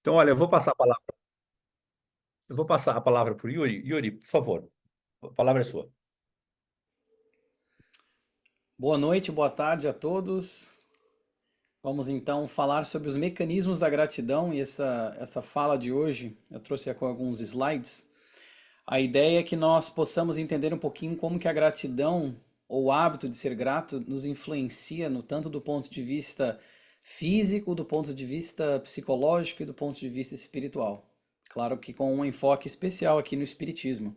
Então, olha, eu vou passar a palavra para o Yuri. Yuri, por favor, a palavra é sua. Boa noite, boa tarde a todos. Vamos então falar sobre os mecanismos da gratidão e essa fala de hoje eu trouxe aqui alguns slides. A ideia é que nós possamos entender um pouquinho como que a gratidão ou o hábito de ser grato nos influencia no tanto do ponto de vista físico, do ponto de vista psicológico e do ponto de vista espiritual. Claro que com um enfoque especial aqui no espiritismo.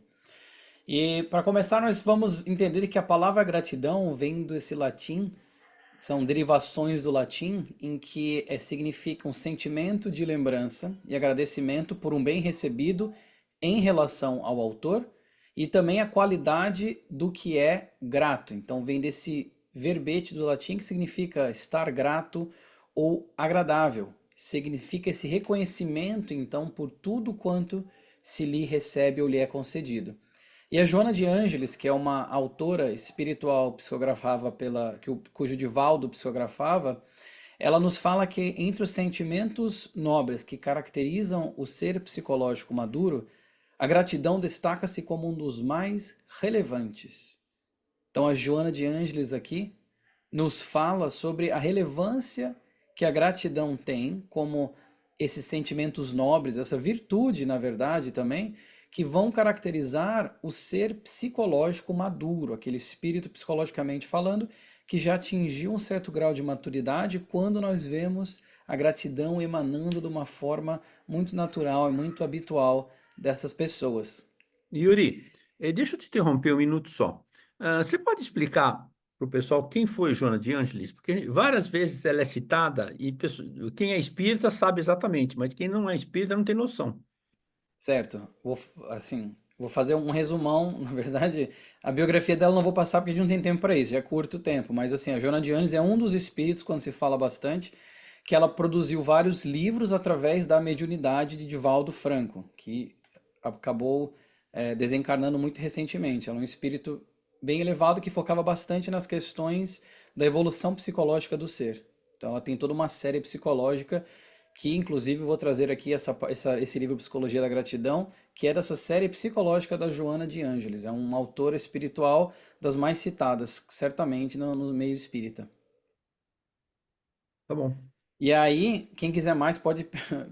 E para começar, nós vamos entender que a palavra gratidão vem desse latim, são derivações do latim em que significa um sentimento de lembrança e agradecimento por um bem recebido em relação ao autor e também a qualidade do que é grato. Então vem desse verbete do latim que significa estar grato ou agradável. Significa esse reconhecimento então por tudo quanto se lhe recebe ou lhe é concedido. E a Joana de Ângeles, que é uma autora espiritual psicografava cujo Divaldo psicografava, ela nos fala que entre os sentimentos nobres que caracterizam o ser psicológico maduro, a gratidão destaca-se como um dos mais relevantes. Então a Joana de Ângeles aqui nos fala sobre a relevância que a gratidão tem como esses sentimentos nobres, essa virtude, na verdade, também, que vão caracterizar o ser psicológico maduro, aquele espírito psicologicamente falando, que já atingiu um certo grau de maturidade quando nós vemos a gratidão emanando de uma forma muito natural e muito habitual dessas pessoas. Yuri, deixa eu te interromper um minuto só. Você pode explicar para o pessoal quem foi Joana de Ângeles? Porque várias vezes ela é citada e quem é espírita sabe exatamente, mas quem não é espírita não tem noção. Certo. Vou fazer um resumão. Na verdade, a biografia dela eu não vou passar porque a gente não tem tempo para isso, já é curto tempo. Mas assim, a Joana de Ângeles é um dos espíritos, quando se fala bastante, que ela produziu vários livros através da mediunidade de Divaldo Franco, que acabou desencarnando muito recentemente. Ela é um espírito bem elevado que focava bastante nas questões da evolução psicológica do ser. Então ela tem toda uma série psicológica que inclusive eu vou trazer aqui esse livro Psicologia da Gratidão, que é dessa série psicológica da Joana de Ângeles. É uma autora espiritual das mais citadas, certamente, no meio espírita. Tá bom. E aí, quem quiser mais pode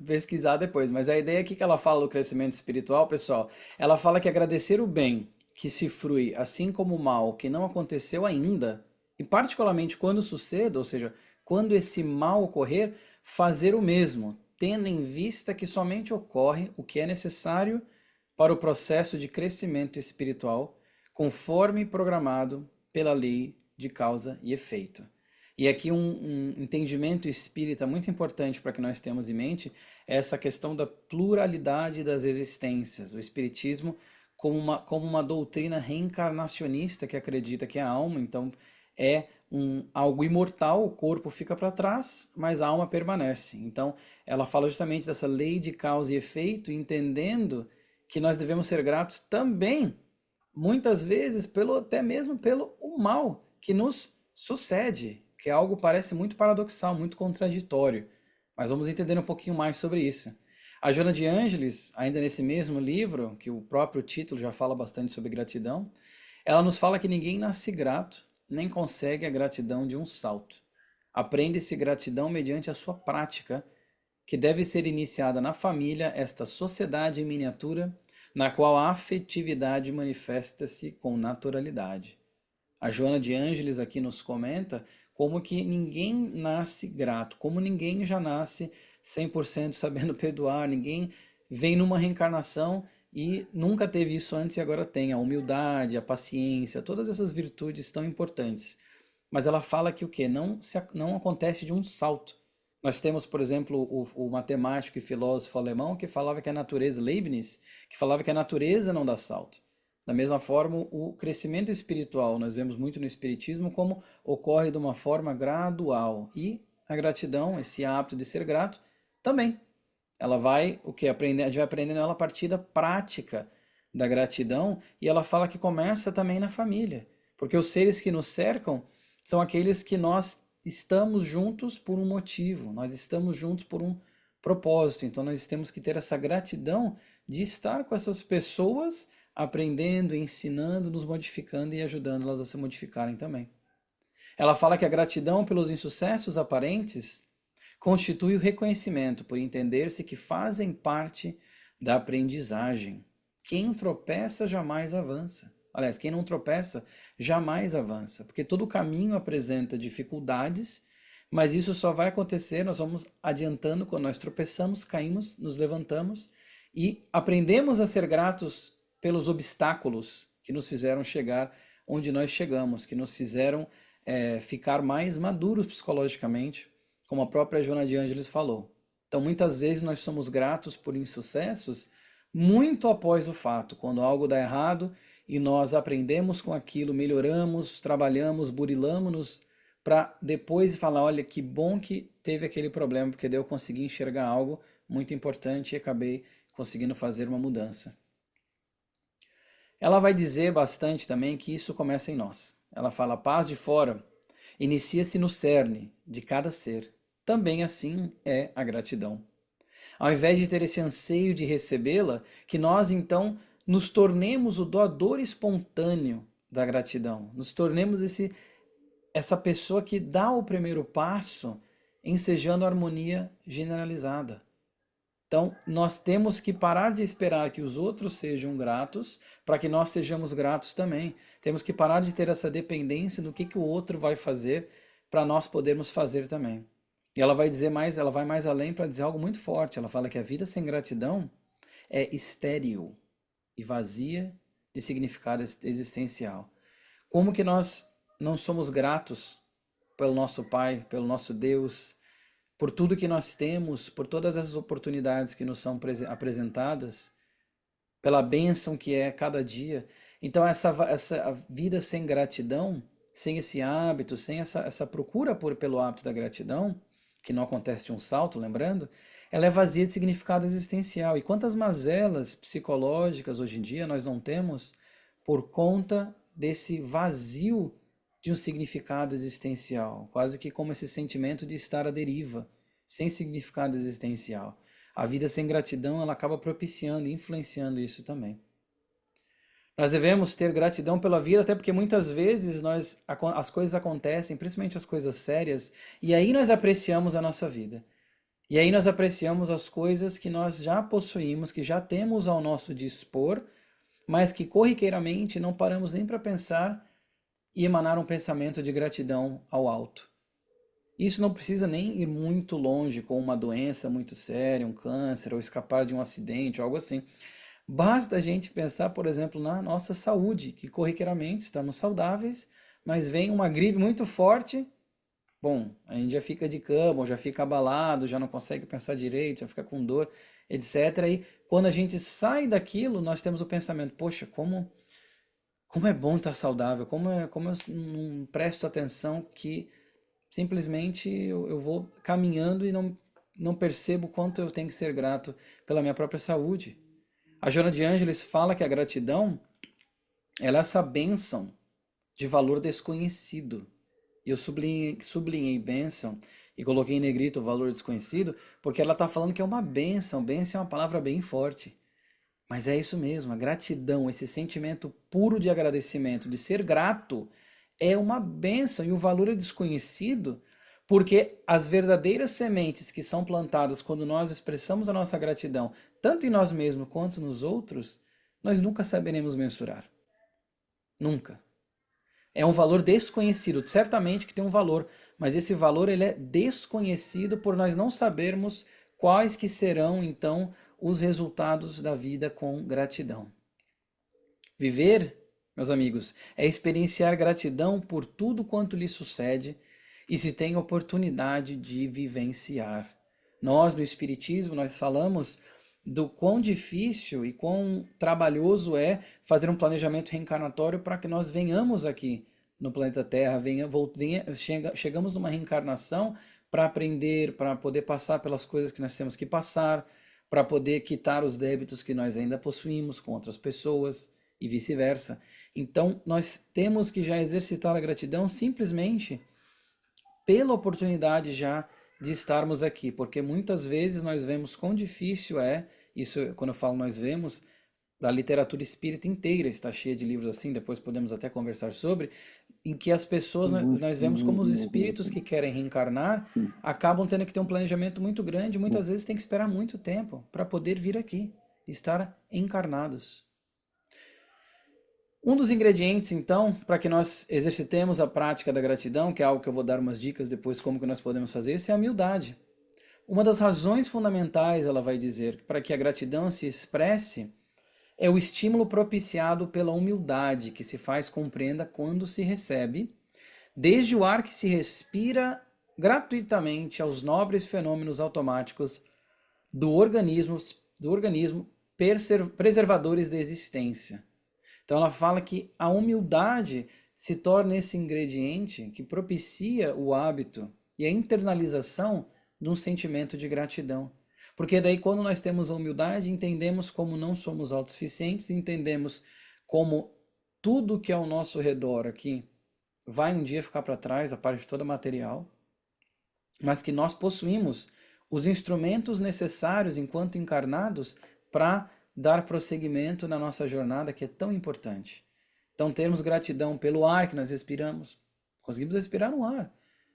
pesquisar depois. Mas a ideia aqui que ela fala do crescimento espiritual, pessoal, ela fala que agradecer o bem que se frui, assim como o mal que não aconteceu ainda, e particularmente quando suceda, ou seja, quando esse mal ocorrer, fazer o mesmo, tendo em vista que somente ocorre o que é necessário para o processo de crescimento espiritual, conforme programado pela lei de causa e efeito. E aqui um entendimento espírita muito importante para que nós tenhamos em mente é essa questão da pluralidade das existências. O espiritismo como uma doutrina reencarnacionista que acredita que a alma, então, é algo imortal, o corpo fica para trás, mas a alma permanece. Então, ela fala justamente dessa lei de causa e efeito, entendendo que nós devemos ser gratos também, muitas vezes, até mesmo pelo o mal que nos sucede, que é algo parece muito paradoxal, muito contraditório. Mas vamos entender um pouquinho mais sobre isso. A Joana de Ângeles, ainda nesse mesmo livro, que o próprio título já fala bastante sobre gratidão, ela nos fala que ninguém nasce grato, nem consegue a gratidão de um salto. Aprende-se gratidão mediante a sua prática, que deve ser iniciada na família, esta sociedade em miniatura, na qual a afetividade manifesta-se com naturalidade. A Joana de Ângeles aqui nos comenta como que ninguém nasce grato, como ninguém já nasce 100% sabendo perdoar, ninguém vem numa reencarnação e nunca teve isso antes e agora tem. A humildade, a paciência, todas essas virtudes tão importantes. Mas ela fala que o que? Não acontece de um salto. Nós temos, por exemplo, o matemático e filósofo alemão que falava que a natureza, Leibniz, que falava que a natureza não dá salto. Da mesma forma, o crescimento espiritual, nós vemos muito no espiritismo como ocorre de uma forma gradual. E a gratidão, esse hábito de ser grato, também. Ela vai, o que aprender, a gente vai aprendendo ela a partir da prática da gratidão, e ela fala que começa também na família, porque os seres que nos cercam são aqueles que nós estamos juntos por um motivo, nós estamos juntos propósito. Então nós temos que ter essa gratidão de estar com essas pessoas, aprendendo, ensinando, nos modificando e ajudando elas a se modificarem também. Ela fala que a gratidão pelos insucessos aparentes constitui o reconhecimento por entender-se que fazem parte da aprendizagem. Quem tropeça jamais avança. Aliás, quem não tropeça jamais avança, porque todo caminho apresenta dificuldades, mas isso só vai acontecer, nós vamos adiantando quando nós tropeçamos, caímos, nos levantamos e aprendemos a ser gratos pelos obstáculos que nos fizeram chegar onde nós chegamos, que nos fizeram ficar mais maduros psicologicamente, como a própria Joana de Ângeles falou. Então, muitas vezes nós somos gratos por insucessos muito após o fato, quando algo dá errado e nós aprendemos com aquilo, melhoramos, trabalhamos, burilamos-nos para depois falar, olha, que bom que teve aquele problema, porque daí eu consegui enxergar algo muito importante e acabei conseguindo fazer uma mudança. Ela vai dizer bastante também que isso começa em nós. Ela fala, a paz de fora inicia-se no cerne de cada ser. Também assim é a gratidão. Ao invés de ter esse anseio de recebê-la, que nós então nos tornemos o doador espontâneo da gratidão, nos tornemos essa pessoa que dá o primeiro passo ensejando a harmonia generalizada. Então, nós temos que parar de esperar que os outros sejam gratos para que nós sejamos gratos também. Temos que parar de ter essa dependência do que o outro vai fazer para nós podermos fazer também. E ela vai dizer mais, ela vai mais além para dizer algo muito forte. Ela fala que a vida sem gratidão é estéril e vazia de significado existencial. Como que nós não somos gratos pelo nosso Pai, pelo nosso Deus, por tudo que nós temos, por todas essas oportunidades que nos são apresentadas, pela bênção que é cada dia. Então essa vida sem gratidão, sem esse hábito, sem essa procura pelo hábito da gratidão, que não acontece de um salto, lembrando, ela é vazia de significado existencial. E quantas mazelas psicológicas hoje em dia nós não temos por conta desse vazio de um significado existencial, quase que como esse sentimento de estar à deriva, sem significado existencial. A vida sem gratidão, ela acaba propiciando e influenciando isso também. Nós devemos ter gratidão pela vida, até porque muitas vezes as coisas acontecem, principalmente as coisas sérias, e aí nós apreciamos a nossa vida. E aí nós apreciamos as coisas que nós já possuímos, que já temos ao nosso dispor, mas que corriqueiramente não paramos nem para pensar e emanar um pensamento de gratidão ao alto. Isso não precisa nem ir muito longe com uma doença muito séria, um câncer, ou escapar de um acidente, ou algo assim. Basta a gente pensar, por exemplo, na nossa saúde, que corriqueiramente estamos saudáveis, mas vem uma gripe muito forte, bom, a gente já fica de cama, já fica abalado, já não consegue pensar direito, já fica com dor, etc. E quando a gente sai daquilo, nós temos o pensamento, poxa, como é bom estar saudável, como eu não presto atenção que simplesmente eu vou caminhando e não percebo quanto eu tenho que ser grato pela minha própria saúde. A Joana de Ângeles fala que a gratidão ela é essa bênção de valor desconhecido. E eu sublinhei bênção e coloquei em negrito o valor desconhecido, porque ela está falando que é uma bênção. Bênção é uma palavra bem forte. Mas é isso mesmo, a gratidão, esse sentimento puro de agradecimento, de ser grato, é uma bênção e o valor é desconhecido, porque as verdadeiras sementes que são plantadas quando nós expressamos a nossa gratidão, tanto em nós mesmos quanto nos outros, nós nunca saberemos mensurar. Nunca. É um valor desconhecido, certamente que tem um valor, mas esse valor ele é desconhecido por nós não sabermos quais que serão, então, os resultados da vida com gratidão. Viver, meus amigos, é experienciar gratidão por tudo quanto lhe sucede e se tem oportunidade de vivenciar. Nós, no Espiritismo, nós falamos do quão difícil e quão trabalhoso é fazer um planejamento reencarnatório para que nós venhamos aqui no planeta Terra, chegamos numa reencarnação para aprender, para poder passar pelas coisas que nós temos que passar, para poder quitar os débitos que nós ainda possuímos com outras pessoas e vice-versa. Então, nós temos que já exercitar a gratidão simplesmente pela oportunidade já de estarmos aqui, porque muitas vezes nós vemos quão difícil é, isso quando eu falo nós vemos, da literatura espírita inteira está cheia de livros assim, depois podemos até conversar sobre, em que as pessoas, nós vemos como os espíritos que querem reencarnar acabam tendo que ter um planejamento muito grande, muitas vezes tem que esperar muito tempo para poder vir aqui, estar encarnados. Um dos ingredientes, então, para que nós exercitemos a prática da gratidão, que é algo que eu vou dar umas dicas depois como que nós podemos fazer isso, é a humildade. Uma das razões fundamentais, ela vai dizer, para que a gratidão se expresse é o estímulo propiciado pela humildade que se faz compreenda quando se recebe, desde o ar que se respira gratuitamente aos nobres fenômenos automáticos do organismo, preservadores da existência. Então ela fala que a humildade se torna esse ingrediente que propicia o hábito e a internalização de um sentimento de gratidão. Porque daí quando nós temos a humildade, entendemos como não somos autossuficientes, entendemos como tudo que é ao nosso redor aqui vai um dia ficar para trás, a parte toda material, mas que nós possuímos os instrumentos necessários enquanto encarnados para dar prosseguimento na nossa jornada que é tão importante. Então termos gratidão pelo ar que nós respiramos, conseguimos respirar no ar.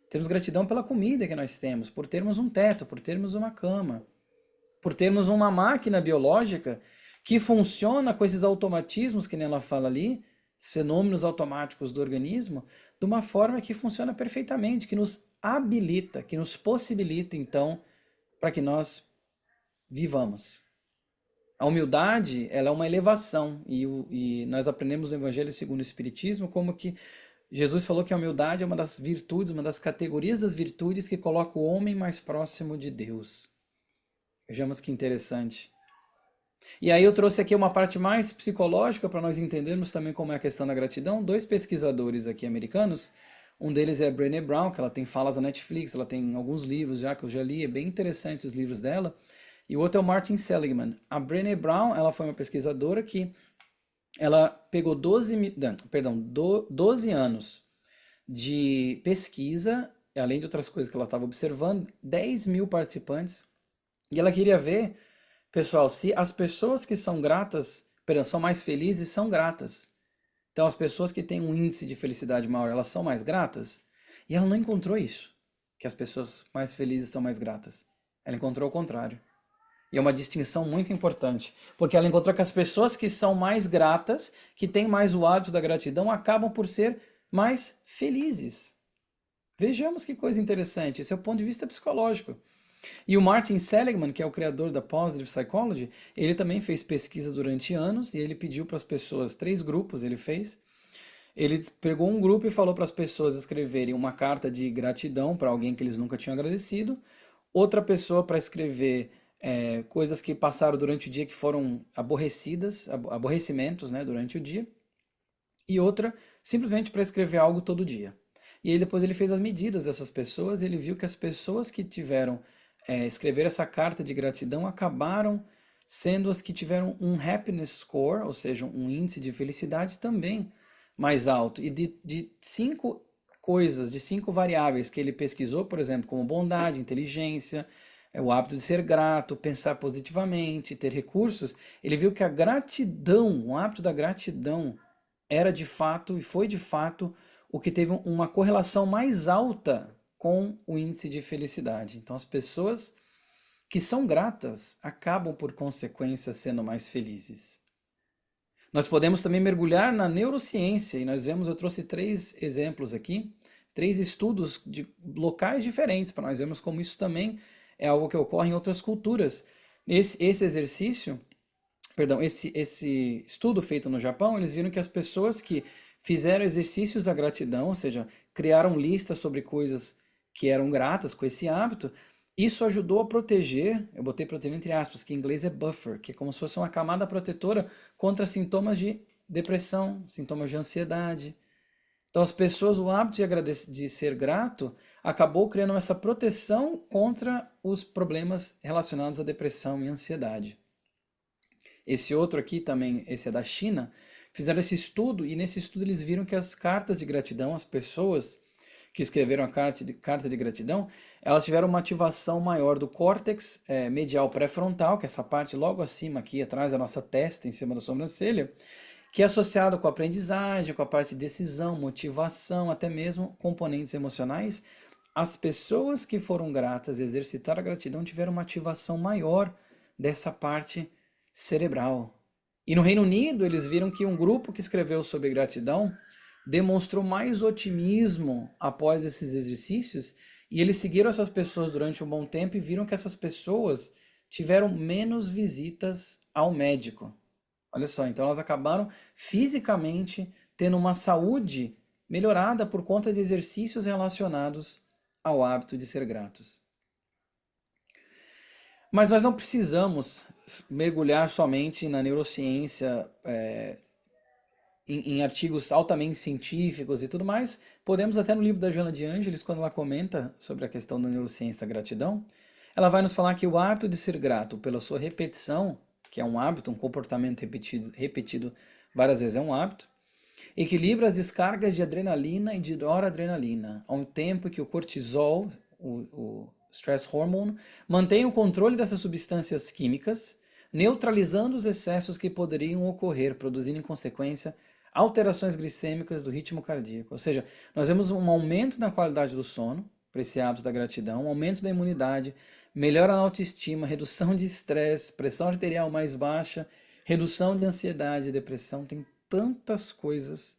Temos gratidão pela comida que nós temos, por termos um teto, por termos uma cama, por termos uma máquina biológica que funciona com esses automatismos que ela fala ali, fenômenos automáticos do organismo, de uma forma que funciona perfeitamente, que nos habilita, que nos possibilita, então, para que nós vivamos. A humildade, ela é uma elevação, e nós aprendemos no Evangelho segundo o Espiritismo como que Jesus falou que a humildade é uma das virtudes, uma das categorias das virtudes que coloca o homem mais próximo de Deus. Vejamos que interessante. E aí eu trouxe aqui uma parte mais psicológica para nós entendermos também como é a questão da gratidão. Dois pesquisadores aqui americanos, um deles é a Brené Brown, que ela tem falas na Netflix, ela tem alguns livros já que eu já li, é bem interessante os livros dela. E o outro é o Martin Seligman. A Brené Brown, ela foi uma pesquisadora que ela pegou 12 anos de pesquisa, além de outras coisas que ela estava observando, 10 mil participantes, e ela queria ver, pessoal, se as pessoas que são gratas, são mais felizes, são gratas. Então, as pessoas que têm um índice de felicidade maior, elas são mais gratas? E ela não encontrou isso, que as pessoas mais felizes são mais gratas. Ela encontrou o contrário. E é uma distinção muito importante, porque ela encontrou que as pessoas que são mais gratas, que têm mais o hábito da gratidão, acabam por ser mais felizes. Vejamos que coisa interessante, esse é o ponto de vista psicológico. E o Martin Seligman, que é o criador da Positive Psychology, ele também fez pesquisas durante anos e ele pediu para as pessoas, 3 grupos ele fez. Ele pegou um grupo e falou para as pessoas escreverem uma carta de gratidão para alguém que eles nunca tinham agradecido, outra pessoa para escrever coisas que passaram durante o dia que foram aborrecimentos, né, durante o dia, e outra simplesmente para escrever algo todo dia. E aí depois ele fez as medidas dessas pessoas e ele viu que as pessoas que tiveram escrever essa carta de gratidão acabaram sendo as que tiveram um happiness score, ou seja, um índice de felicidade também mais alto. E de 5 coisas, de 5 variáveis que ele pesquisou, por exemplo, como bondade, inteligência, o hábito de ser grato, pensar positivamente, ter recursos, ele viu que a gratidão, o hábito da gratidão era de fato e foi de fato o que teve uma correlação mais alta com o índice de felicidade. Então as pessoas que são gratas acabam por consequência sendo mais felizes. Nós podemos também mergulhar na neurociência e nós vemos, eu trouxe 3 exemplos aqui, 3 estudos de locais diferentes para nós vermos como isso também é algo que ocorre em outras culturas. Esse estudo feito no Japão, eles viram que as pessoas que fizeram exercícios da gratidão, ou seja, criaram listas sobre coisas que eram gratas com esse hábito, isso ajudou a proteger, eu botei proteger entre aspas, que em inglês é buffer, que é como se fosse uma camada protetora contra sintomas de depressão, sintomas de ansiedade. Então as pessoas, o hábito de ser grato acabou criando essa proteção contra os problemas relacionados à depressão e ansiedade. Esse outro aqui também, esse é da China, fizeram esse estudo e nesse estudo eles viram que as cartas de gratidão, as pessoas que escreveram a carta de gratidão, elas tiveram uma ativação maior do córtex medial pré-frontal, que é essa parte logo acima aqui, atrás da nossa testa, em cima da sobrancelha, que é associado com a aprendizagem, com a parte de decisão, motivação, até mesmo componentes emocionais. As pessoas que foram gratas e exercitaram a gratidão tiveram uma ativação maior dessa parte cerebral. E no Reino Unido, eles viram que um grupo que escreveu sobre gratidão demonstrou mais otimismo após esses exercícios, e eles seguiram essas pessoas durante um bom tempo e viram que essas pessoas tiveram menos visitas ao médico. Olha só, então elas acabaram fisicamente tendo uma saúde melhorada por conta de exercícios relacionados ao hábito de ser gratos. Mas nós não precisamos mergulhar somente na neurociência, em artigos altamente científicos e tudo mais. Podemos até no livro da Joana de Ângeles, quando ela comenta sobre a questão da neurociência da gratidão, ela vai nos falar que o hábito de ser grato pela sua repetição, que é um hábito, um comportamento repetido várias vezes é um hábito, equilibra as descargas de adrenalina e de noradrenalina, ao tempo que o cortisol, o stress hormone, mantém o controle dessas substâncias químicas, neutralizando os excessos que poderiam ocorrer, produzindo em consequência alterações glicêmicas do ritmo cardíaco. Ou seja, nós vemos um aumento na qualidade do sono, para esse hábito da gratidão, um aumento da imunidade, melhora na autoestima, redução de estresse, pressão arterial mais baixa, redução de ansiedade e depressão. Tem tantas coisas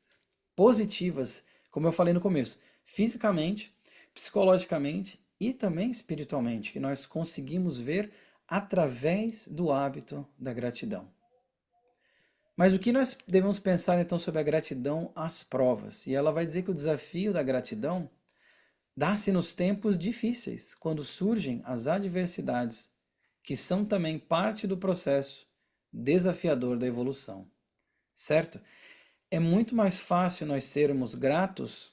positivas, como eu falei no começo, fisicamente, psicologicamente e também espiritualmente, que nós conseguimos ver através do hábito da gratidão. Mas o que nós devemos pensar então sobre a gratidão às provas? E ela vai dizer que o desafio da gratidão dá-se nos tempos difíceis, quando surgem as adversidades, que são também parte do processo desafiador da evolução. Certo? É muito mais fácil nós sermos gratos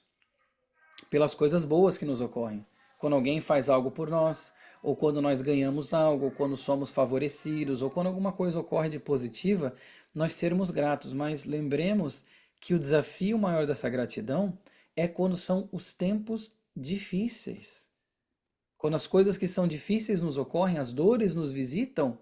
pelas coisas boas que nos ocorrem. Quando alguém faz algo por nós, ou quando nós ganhamos algo, ou quando somos favorecidos, ou quando alguma coisa ocorre de positiva, nós sermos gratos. Mas lembremos que o desafio maior dessa gratidão é quando são os tempos difíceis. Quando as coisas que são difíceis nos ocorrem, as dores nos visitam,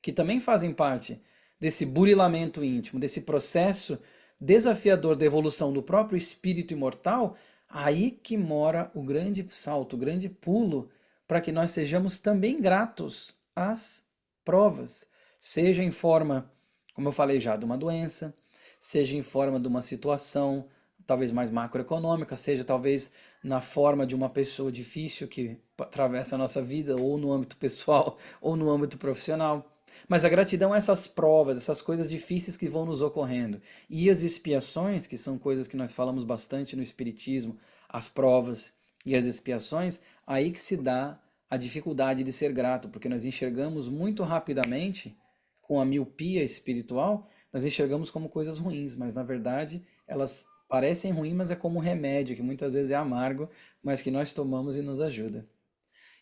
que também fazem parte desse burilamento íntimo, desse processo desafiador da evolução do próprio espírito imortal, aí que mora o grande salto, o grande pulo, para que nós sejamos também gratos às provas, seja em forma, como eu falei já, de uma doença, seja em forma de uma situação talvez mais macroeconômica, seja talvez na forma de uma pessoa difícil que atravessa a nossa vida, ou no âmbito pessoal, ou no âmbito profissional. Mas a gratidão é essas provas, essas coisas difíceis que vão nos ocorrendo. E as expiações, que são coisas que nós falamos bastante no Espiritismo, as provas e as expiações, aí que se dá a dificuldade de ser grato, porque nós enxergamos muito rapidamente, com a miopia espiritual, nós enxergamos como coisas ruins, mas na verdade elas parecem ruins, mas é como um remédio, que muitas vezes é amargo, mas que nós tomamos e nos ajuda.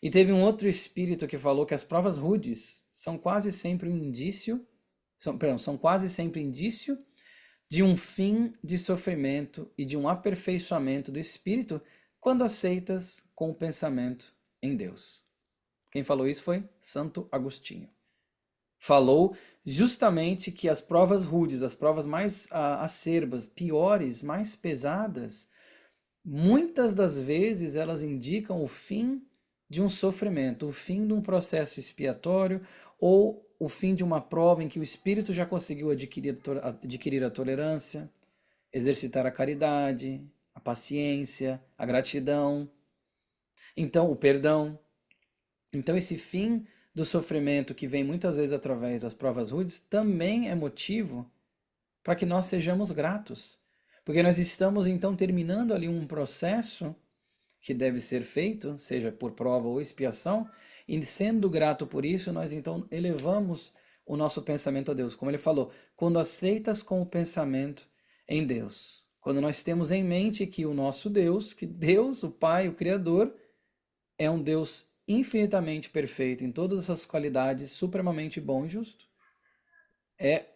E teve um outro espírito que falou que as provas rudes são quase sempre um indício, são quase sempre indício de um fim de sofrimento e de um aperfeiçoamento do espírito quando aceitas com o pensamento em Deus. Quem falou isso foi Santo Agostinho. Falou justamente que as provas rudes, as provas mais acerbas, piores, mais pesadas, muitas das vezes elas indicam o fim de um sofrimento, o fim de um processo expiatório ou o fim de uma prova em que o espírito já conseguiu adquirir a tolerância, exercitar a caridade, a paciência, a gratidão, então o perdão. Então esse fim do sofrimento que vem muitas vezes através das provas rudes também é motivo para que nós sejamos gratos, porque nós estamos então terminando ali um processo que deve ser feito, seja por prova ou expiação, e sendo grato por isso, nós então elevamos o nosso pensamento a Deus. Como ele falou, quando aceitas com o pensamento em Deus, quando nós temos em mente que o nosso Deus, que Deus, o Pai, o Criador, é um Deus infinitamente perfeito em todas as suas qualidades, supremamente bom e justo. É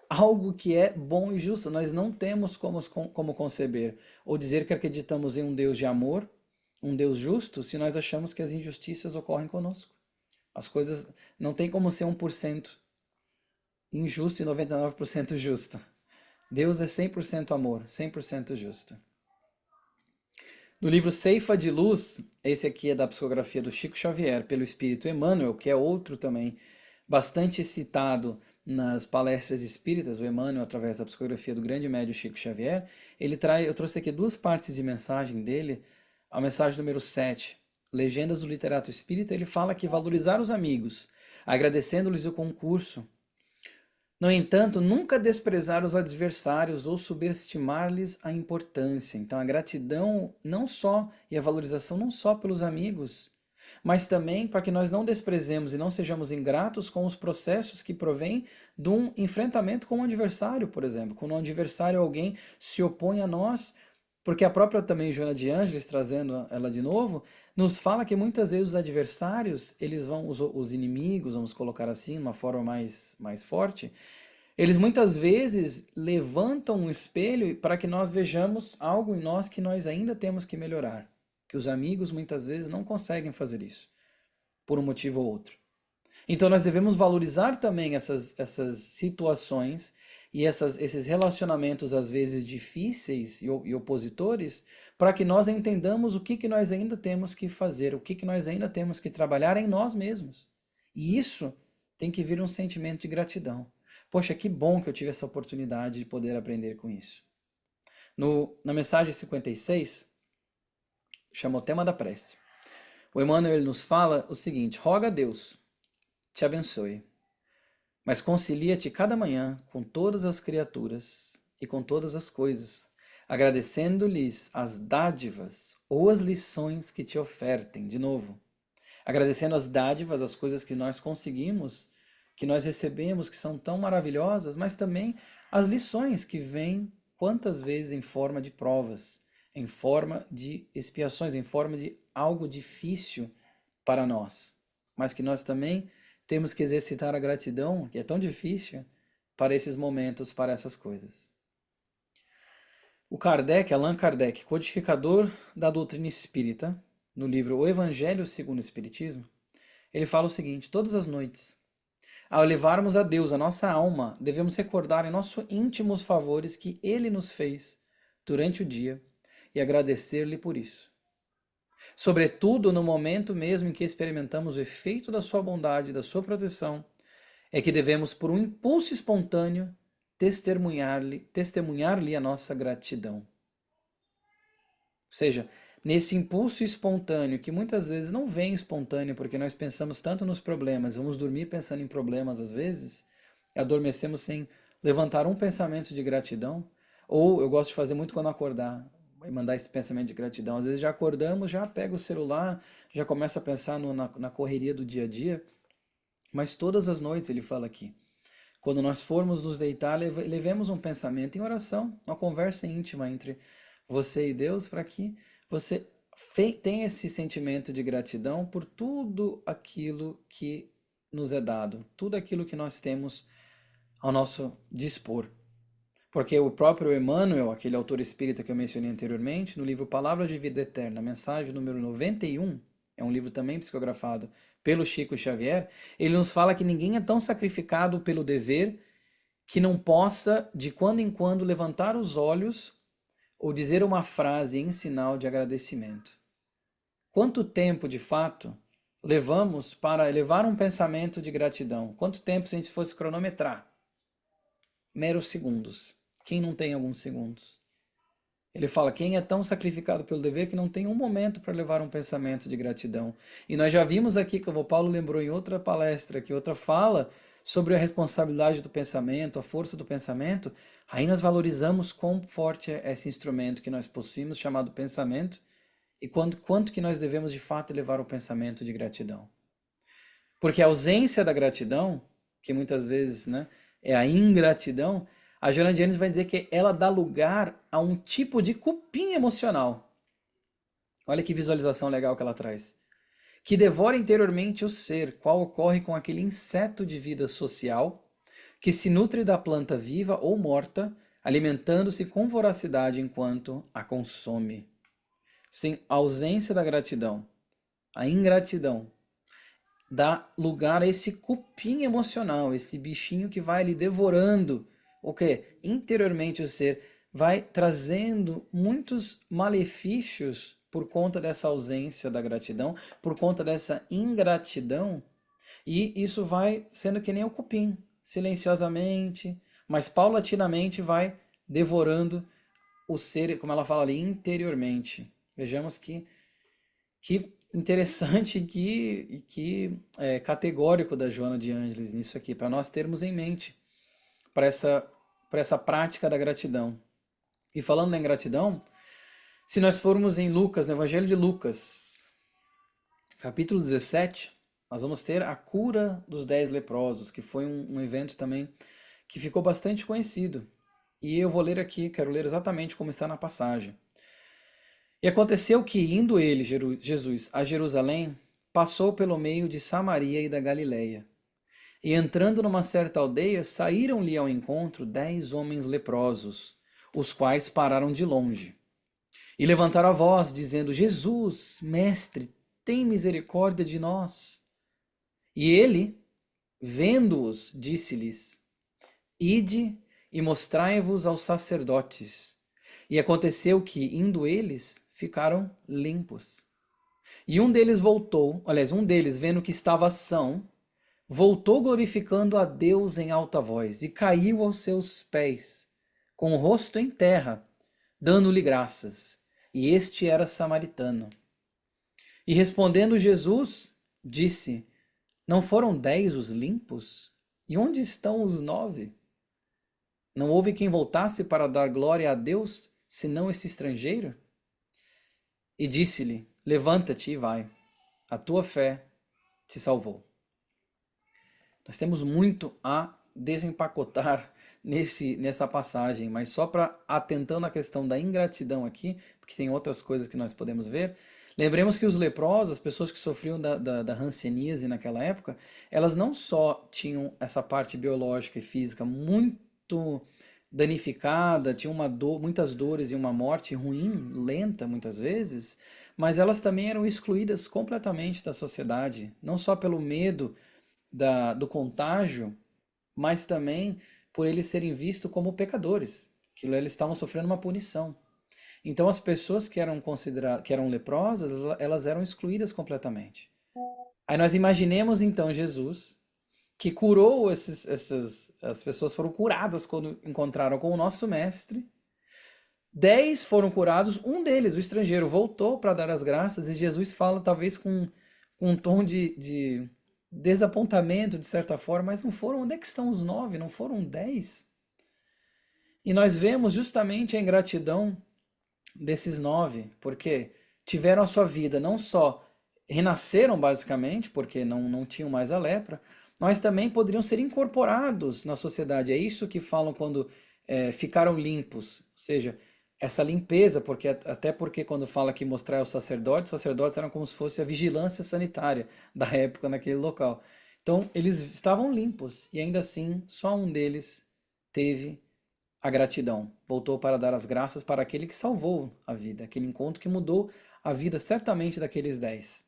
algo que é bom e justo. Nós não temos como conceber ou dizer que acreditamos em um Deus de amor, um Deus justo, se nós achamos que as injustiças ocorrem conosco. As coisas não tem como ser 1% injusto e 99% justo. Deus é 100% amor, 100% justo. No livro Ceifa de Luz, esse aqui é da psicografia do Chico Xavier, pelo Espírito Emmanuel, que é outro também bastante citado nas palestras espíritas, o Emmanuel, através da psicografia do grande médium Chico Xavier, eu trouxe aqui duas partes de mensagem dele, a mensagem número 7, Legendas do Literato Espírita, ele fala que valorizar os amigos, agradecendo-lhes o concurso, no entanto, nunca desprezar os adversários ou subestimar-lhes a importância. Então, a gratidão não só e a valorização não só pelos amigos, mas também para que nós não desprezemos e não sejamos ingratos com os processos que provêm de um enfrentamento com um adversário, por exemplo. Quando um adversário, alguém se opõe a nós, porque a própria também Joana de Ângeles, trazendo ela de novo, nos fala que muitas vezes os adversários, eles vão, os inimigos, vamos colocar assim, de uma forma mais forte, eles muitas vezes levantam um espelho para que nós vejamos algo em nós que nós ainda temos que melhorar. Que os amigos muitas vezes não conseguem fazer isso, por um motivo ou outro. Então nós devemos valorizar também essas situações e esses relacionamentos às vezes difíceis e opositores, para que nós entendamos o que nós ainda temos que fazer, o que nós ainda temos que trabalhar em nós mesmos. E isso tem que vir um sentimento de gratidão. Poxa, que bom que eu tive essa oportunidade de poder aprender com isso. Na mensagem 56, chama o tema da prece. O Emmanuel ele nos fala o seguinte: roga a Deus, te abençoe, mas concilia-te cada manhã com todas as criaturas e com todas as coisas, agradecendo-lhes as dádivas ou as lições que te ofertem. De novo, agradecendo as dádivas, as coisas que nós conseguimos, que nós recebemos, que são tão maravilhosas, mas também as lições que vêm quantas vezes em forma de provas, em forma de expiações, em forma de algo difícil para nós, mas que nós também temos que exercitar a gratidão, que é tão difícil, para esses momentos, para essas coisas. O Kardec, Allan Kardec, codificador da doutrina espírita, no livro O Evangelho segundo o Espiritismo, ele fala o seguinte: todas as noites, ao elevarmos a Deus a nossa alma, devemos recordar em nosso íntimo os favores que Ele nos fez durante o dia e agradecer-lhe por isso. Sobretudo no momento mesmo em que experimentamos o efeito da sua bondade e da sua proteção, é que devemos, por um impulso espontâneo, testemunhar-lhe a nossa gratidão. Ou seja, nesse impulso espontâneo, que muitas vezes não vem espontâneo, porque nós pensamos tanto nos problemas, vamos dormir pensando em problemas às vezes, adormecemos sem levantar um pensamento de gratidão, ou eu gosto de fazer muito quando acordar, e mandar esse pensamento de gratidão. Às vezes já acordamos, já pega o celular, já começa a pensar na correria do dia a dia, mas todas as noites, ele fala aqui, quando nós formos nos deitar, levemos um pensamento em oração, uma conversa íntima entre você e Deus, para que você tenha esse sentimento de gratidão por tudo aquilo que nos é dado, tudo aquilo que nós temos ao nosso dispor. Porque o próprio Emmanuel, aquele autor espírita que eu mencionei anteriormente, no livro Palavras de Vida Eterna, mensagem número 91, é um livro também psicografado pelo Chico Xavier, ele nos fala que ninguém é tão sacrificado pelo dever que não possa, de quando em quando, levantar os olhos ou dizer uma frase em sinal de agradecimento. Quanto tempo, de fato, levamos para elevar um pensamento de gratidão? Quanto tempo se a gente fosse cronometrar? Meros segundos. Quem não tem alguns segundos? Ele fala, quem é tão sacrificado pelo dever que não tem um momento para levar um pensamento de gratidão. E nós já vimos aqui, como o Paulo lembrou em outra palestra, que outra fala sobre a responsabilidade do pensamento, a força do pensamento, aí nós valorizamos quão forte é esse instrumento que nós possuímos, chamado pensamento, e quanto que nós devemos de fato levar o pensamento de gratidão. Porque a ausência da gratidão, que muitas vezes, né, é a ingratidão, a Joana de Ângeles vai dizer que ela dá lugar a um tipo de cupim emocional. Olha que visualização legal que ela traz. Que devora interiormente o ser, qual ocorre com aquele inseto de vida social, que se nutre da planta viva ou morta, alimentando-se com voracidade enquanto a consome. Sem ausência da gratidão, a ingratidão dá lugar a esse cupim emocional, esse bichinho que vai ali devorando o quê? Interiormente o ser, vai trazendo muitos malefícios por conta dessa ausência da gratidão, por conta dessa ingratidão, e isso vai sendo que nem o cupim, silenciosamente, mas paulatinamente vai devorando o ser, como ela fala ali, interiormente. Vejamos que interessante e que categórico da Joana de Ângeles nisso aqui, para nós termos em mente para essa prática da gratidão. E falando da ingratidão, se nós formos em Lucas, no Evangelho de Lucas, capítulo 17, nós vamos ter a cura dos 10 leprosos, que foi um evento também que ficou bastante conhecido. E eu vou ler aqui, quero ler exatamente como está na passagem. E aconteceu que, indo ele, Jesus, a Jerusalém, passou pelo meio de Samaria e da Galiléia. E entrando numa certa aldeia, saíram-lhe ao encontro 10 homens leprosos, os quais pararam de longe. E levantaram a voz, dizendo: Jesus, mestre, tem misericórdia de nós. E ele, vendo-os, disse-lhes: Ide e mostrai-vos aos sacerdotes. E aconteceu que, indo eles, ficaram limpos. E um deles voltou, aliás, um deles, vendo que estava são, voltou glorificando a Deus em alta voz, e caiu aos seus pés, com o rosto em terra, dando-lhe graças. E este era samaritano. E respondendo Jesus, disse: Não foram 10 os limpos? E onde estão os 9? Não houve quem voltasse para dar glória a Deus, senão esse estrangeiro? E disse-lhe: Levanta-te e vai, a tua fé te salvou. Nós temos muito a desempacotar nessa passagem, mas só para atentando à questão da ingratidão aqui, porque tem outras coisas que nós podemos ver. Lembremos que os leprosos, as pessoas que sofriam da hanseníase naquela época, elas não só tinham essa parte biológica e física muito danificada, tinham muitas dores e uma morte ruim, lenta muitas vezes, mas elas também eram excluídas completamente da sociedade, não só pelo medo do contágio, mas também por eles serem vistos como pecadores, que eles estavam sofrendo uma punição. Então as pessoas que eram leprosas, elas eram excluídas completamente. Aí nós imaginemos então Jesus, que curou as pessoas foram curadas quando encontraram com o nosso mestre. 10 foram curados, um deles, o estrangeiro, voltou para dar as graças, e Jesus fala talvez com um tom de desapontamento, de certa forma, mas não foram, onde é que estão os 9? Não foram 10? E nós vemos justamente a ingratidão desses 9, porque tiveram a sua vida, não só renasceram basicamente, porque não tinham mais a lepra, mas também poderiam ser incorporados na sociedade. É isso que falam quando ficaram limpos, ou seja, essa limpeza, até porque quando fala que mostrar os sacerdotes eram como se fosse a vigilância sanitária da época naquele local. Então, eles estavam limpos e ainda assim só um deles teve a gratidão. Voltou para dar as graças para aquele que salvou a vida, aquele encontro que mudou a vida certamente daqueles 10.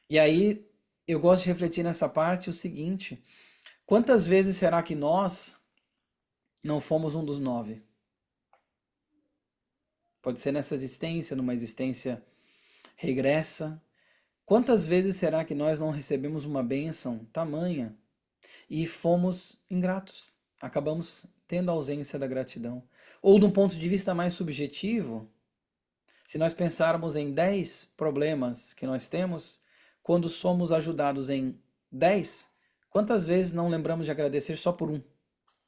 E aí eu gosto de refletir nessa parte o seguinte: quantas vezes será que nós não fomos um dos 9? Pode ser nessa existência, numa existência regressa. Quantas vezes será que nós não recebemos uma bênção tamanha e fomos ingratos? Acabamos tendo a ausência da gratidão. Ou de um ponto de vista mais subjetivo, se nós pensarmos em 10 problemas que nós temos, quando somos ajudados em 10, quantas vezes não lembramos de agradecer só por um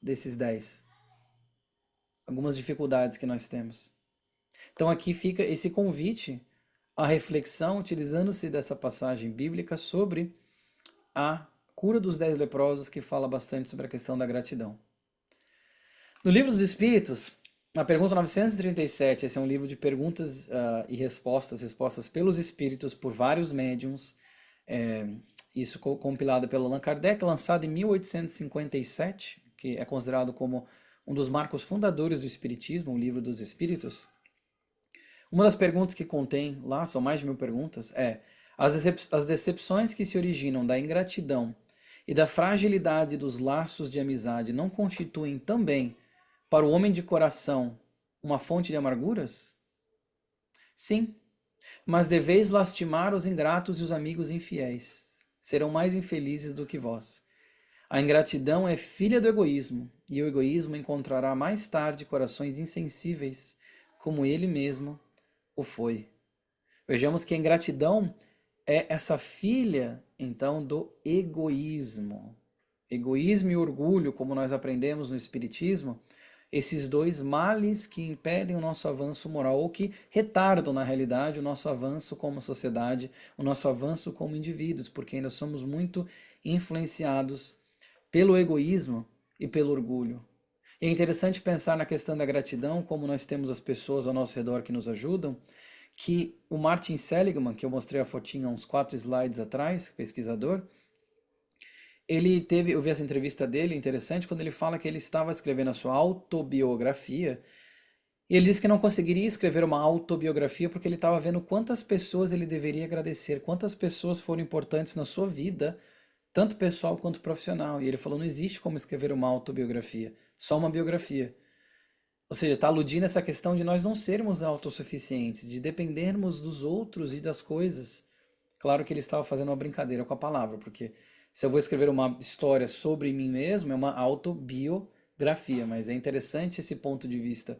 desses 10? Algumas dificuldades que nós temos. Então aqui fica esse convite à reflexão, utilizando-se dessa passagem bíblica sobre a cura dos 10 leprosos, que fala bastante sobre a questão da gratidão. No Livro dos Espíritos, na pergunta 937, esse é um livro de perguntas e respostas pelos espíritos por vários médiums, isso compilado pelo Allan Kardec, lançado em 1857, que é considerado como um dos marcos fundadores do Espiritismo, o Livro dos Espíritos, uma das perguntas que contém lá, são mais de 1000 perguntas, é: as decepções que se originam da ingratidão e da fragilidade dos laços de amizade não constituem também, para o homem de coração, uma fonte de amarguras? Sim, mas deveis lastimar os ingratos e os amigos infiéis. Serão mais infelizes do que vós. A ingratidão é filha do egoísmo, e o egoísmo encontrará mais tarde corações insensíveis, como ele mesmo o foi. Vejamos que a ingratidão é essa filha, então, do egoísmo. Egoísmo e orgulho, como nós aprendemos no Espiritismo, esses dois males que impedem o nosso avanço moral, ou que retardam, na realidade, o nosso avanço como sociedade, o nosso avanço como indivíduos, porque ainda somos muito influenciados pelo egoísmo e pelo orgulho. E é interessante pensar na questão da gratidão, como nós temos as pessoas ao nosso redor que nos ajudam, que o Martin Seligman, que eu mostrei a fotinha uns 4 slides atrás, pesquisador, eu vi essa entrevista dele, interessante, quando ele fala que ele estava escrevendo a sua autobiografia, e ele disse que não conseguiria escrever uma autobiografia porque ele estava vendo quantas pessoas ele deveria agradecer, quantas pessoas foram importantes na sua vida, tanto pessoal quanto profissional. E ele falou: não existe como escrever uma autobiografia, só uma biografia. Ou seja, está aludindo essa questão de nós não sermos autossuficientes, de dependermos dos outros e das coisas. Claro que ele estava fazendo uma brincadeira com a palavra, porque se eu vou escrever uma história sobre mim mesmo, é uma autobiografia, mas é interessante esse ponto de vista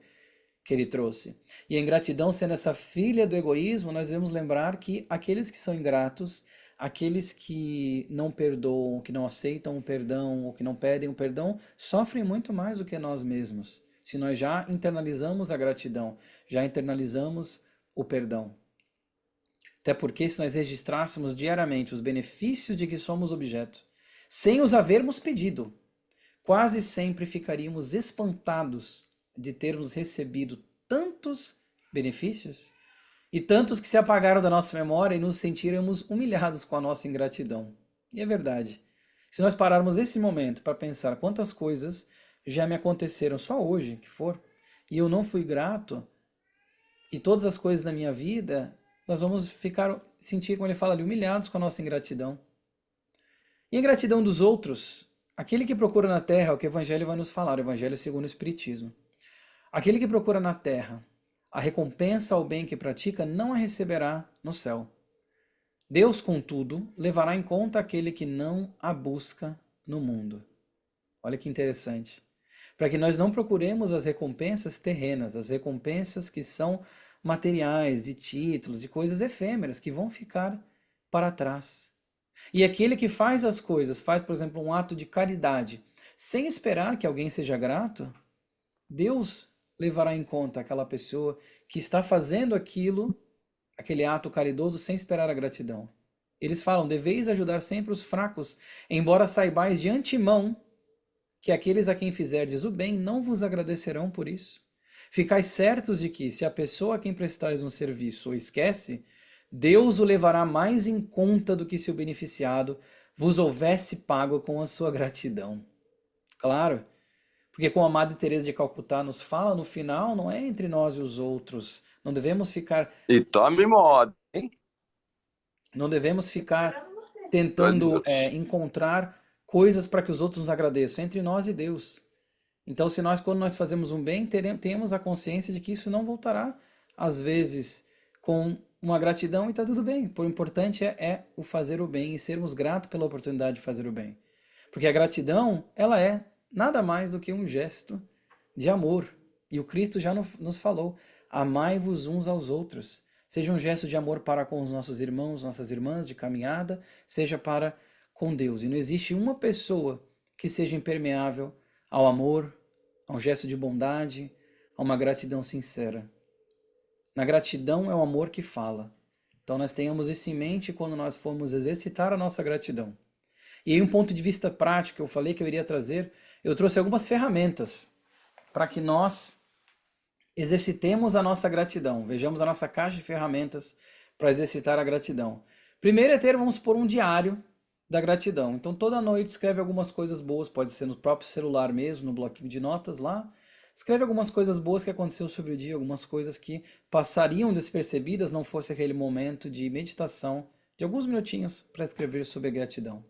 que ele trouxe. E a ingratidão sendo essa filha do egoísmo, nós devemos lembrar que aqueles que são ingratos, aqueles que não perdoam, que não aceitam o perdão, ou que não pedem o perdão, sofrem muito mais do que nós mesmos. Se nós já internalizamos a gratidão, já internalizamos o perdão. Até porque, se nós registrássemos diariamente os benefícios de que somos objeto, sem os havermos pedido, quase sempre ficaríamos espantados de termos recebido tantos benefícios e tantos que se apagaram da nossa memória e nos sentiremos humilhados com a nossa ingratidão. E é verdade. Se nós pararmos esse momento para pensar quantas coisas já me aconteceram só hoje, que for, e eu não fui grato, e todas as coisas da minha vida, nós vamos sentir, como ele fala ali, humilhados com a nossa ingratidão. E a ingratidão dos outros, aquele que procura na terra, o que o Evangelho vai nos falar, o Evangelho segundo o Espiritismo. Aquele que procura na terra a recompensa ao bem que pratica, não a receberá no céu. Deus, contudo, levará em conta aquele que não a busca no mundo. Olha que interessante. Para que nós não procuremos as recompensas terrenas, as recompensas que são materiais, de títulos, de coisas efêmeras, que vão ficar para trás. E aquele que faz as coisas, faz, por exemplo, um ato de caridade, sem esperar que alguém seja grato, Deus levará em conta aquela pessoa que está fazendo aquilo, aquele ato caridoso, sem esperar a gratidão. Eles falam: deveis ajudar sempre os fracos, embora saibais de antemão que aqueles a quem fizerdes o bem não vos agradecerão por isso. Ficais certos de que, se a pessoa a quem prestais um serviço o esquece, Deus o levará mais em conta do que se o beneficiado vos houvesse pago com a sua gratidão. Claro, porque como a Madre Teresa de Calcutá nos fala, no final não é entre nós e os outros. Não devemos ficar E tome modo, hein? Não devemos ficar tentando encontrar coisas para que os outros nos agradeçam. É entre nós e Deus. Então, quando nós fazemos um bem, temos a consciência de que isso não voltará, às vezes, com uma gratidão, e está tudo bem. O importante é o fazer o bem e sermos gratos pela oportunidade de fazer o bem. Porque a gratidão, ela é nada mais do que um gesto de amor. E o Cristo já nos falou: amai-vos uns aos outros. Seja um gesto de amor para com os nossos irmãos, nossas irmãs de caminhada, seja para com Deus. E não existe uma pessoa que seja impermeável ao amor, a um gesto de bondade, a uma gratidão sincera. Na gratidão é o amor que fala. Então nós tenhamos isso em mente quando nós formos exercitar a nossa gratidão. E aí um ponto de vista prático, eu falei que eu iria trazer, eu trouxe algumas ferramentas para que nós exercitemos a nossa gratidão. Vejamos a nossa caixa de ferramentas para exercitar a gratidão. Primeiro vamos pôr um diário da gratidão. Então, toda noite escreve algumas coisas boas, pode ser no próprio celular mesmo, no bloquinho de notas lá. Escreve algumas coisas boas que aconteceu sobre o dia, algumas coisas que passariam despercebidas, não fosse aquele momento de meditação, de alguns minutinhos para escrever sobre gratidão.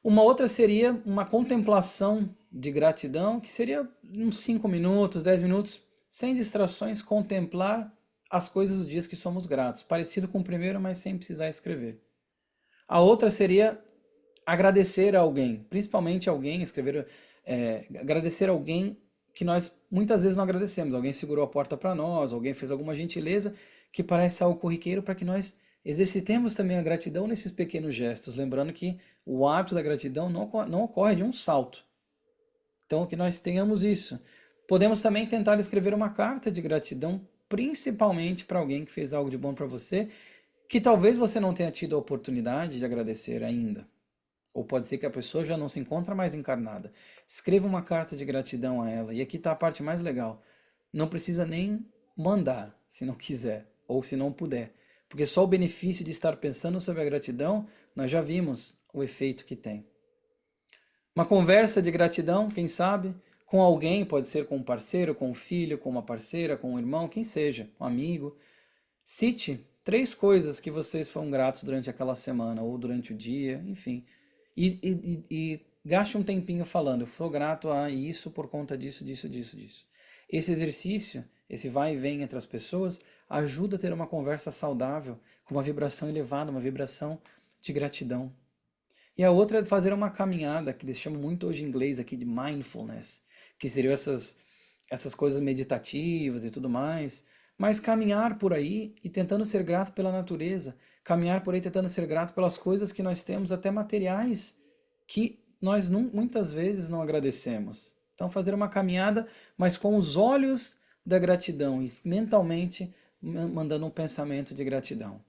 Uma outra seria uma contemplação de gratidão, que seria uns 5 minutos, 10 minutos, sem distrações, contemplar as coisas dos dias que somos gratos. Parecido com o primeiro, mas sem precisar escrever. A outra seria agradecer a alguém, principalmente alguém, agradecer a alguém que nós muitas vezes não agradecemos. Alguém segurou a porta para nós, alguém fez alguma gentileza que parece algo corriqueiro para que nós exercitemos também a gratidão nesses pequenos gestos. Lembrando que o hábito da gratidão não ocorre de um salto. Então, que nós tenhamos isso. Podemos também tentar escrever uma carta de gratidão, principalmente para alguém que fez algo de bom para você, que talvez você não tenha tido a oportunidade de agradecer ainda. Ou pode ser que a pessoa já não se encontra mais encarnada. Escreva uma carta de gratidão a ela. E aqui está a parte mais legal. Não precisa nem mandar, se não quiser, ou se não puder. Porque só o benefício de estar pensando sobre a gratidão, nós já vimos o efeito que tem. Uma conversa de gratidão, quem sabe, com alguém, pode ser com um parceiro, com um filho, com uma parceira, com um irmão, quem seja, um amigo. Cite 3 coisas que vocês foram gratos durante aquela semana ou durante o dia, enfim. E gaste um tempinho falando, eu sou grato a isso por conta disso, disso, disso, disso. Esse exercício, esse vai e vem entre as pessoas, ajuda a ter uma conversa saudável, com uma vibração elevada, uma vibração de gratidão. E a outra é fazer uma caminhada, que eles chamam muito hoje em inglês aqui de mindfulness, que seriam essas coisas meditativas e tudo mais. Mas caminhar por aí e tentando ser grato pela natureza, caminhar por aí tentando ser grato pelas coisas que nós temos, até materiais, que nós muitas vezes não agradecemos. Então fazer uma caminhada, mas com os olhos da gratidão e mentalmente mandando um pensamento de gratidão.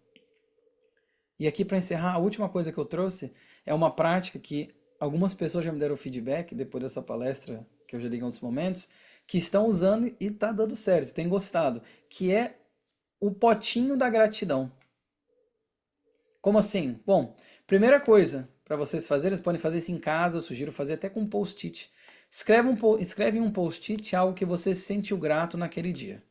E aqui para encerrar, a última coisa que eu trouxe é uma prática que algumas pessoas já me deram feedback depois dessa palestra que eu já dei em outros momentos, que estão usando e está dando certo, tem gostado, que é o potinho da gratidão. Como assim? Bom, primeira coisa para vocês fazerem, vocês podem fazer isso em casa, eu sugiro fazer até com um post-it. Escreve em um post-it algo que você se sentiu grato naquele dia.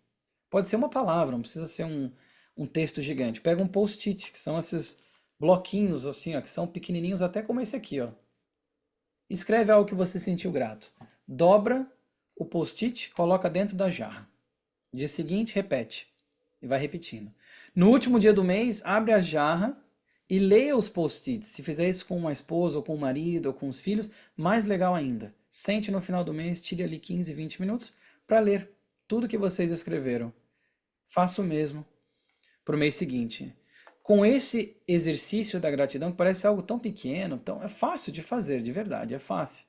Pode ser uma palavra, não precisa ser um texto gigante. Pega um post-it, que são esses bloquinhos assim, ó, que são pequenininhos até como esse aqui, ó. Escreve algo que você sentiu grato. Dobra o post-it, coloca dentro da jarra. Dia seguinte, repete. E vai repetindo. No último dia do mês, abre a jarra e leia os post-its. Se fizer isso com uma esposa, ou com o marido, ou com os filhos, mais legal ainda. Sente no final do mês, tire ali 15, 20 minutos para ler tudo que vocês escreveram. Faça o mesmo para o mês seguinte. Com esse exercício da gratidão, que parece algo tão pequeno, é fácil de fazer, de verdade, é fácil.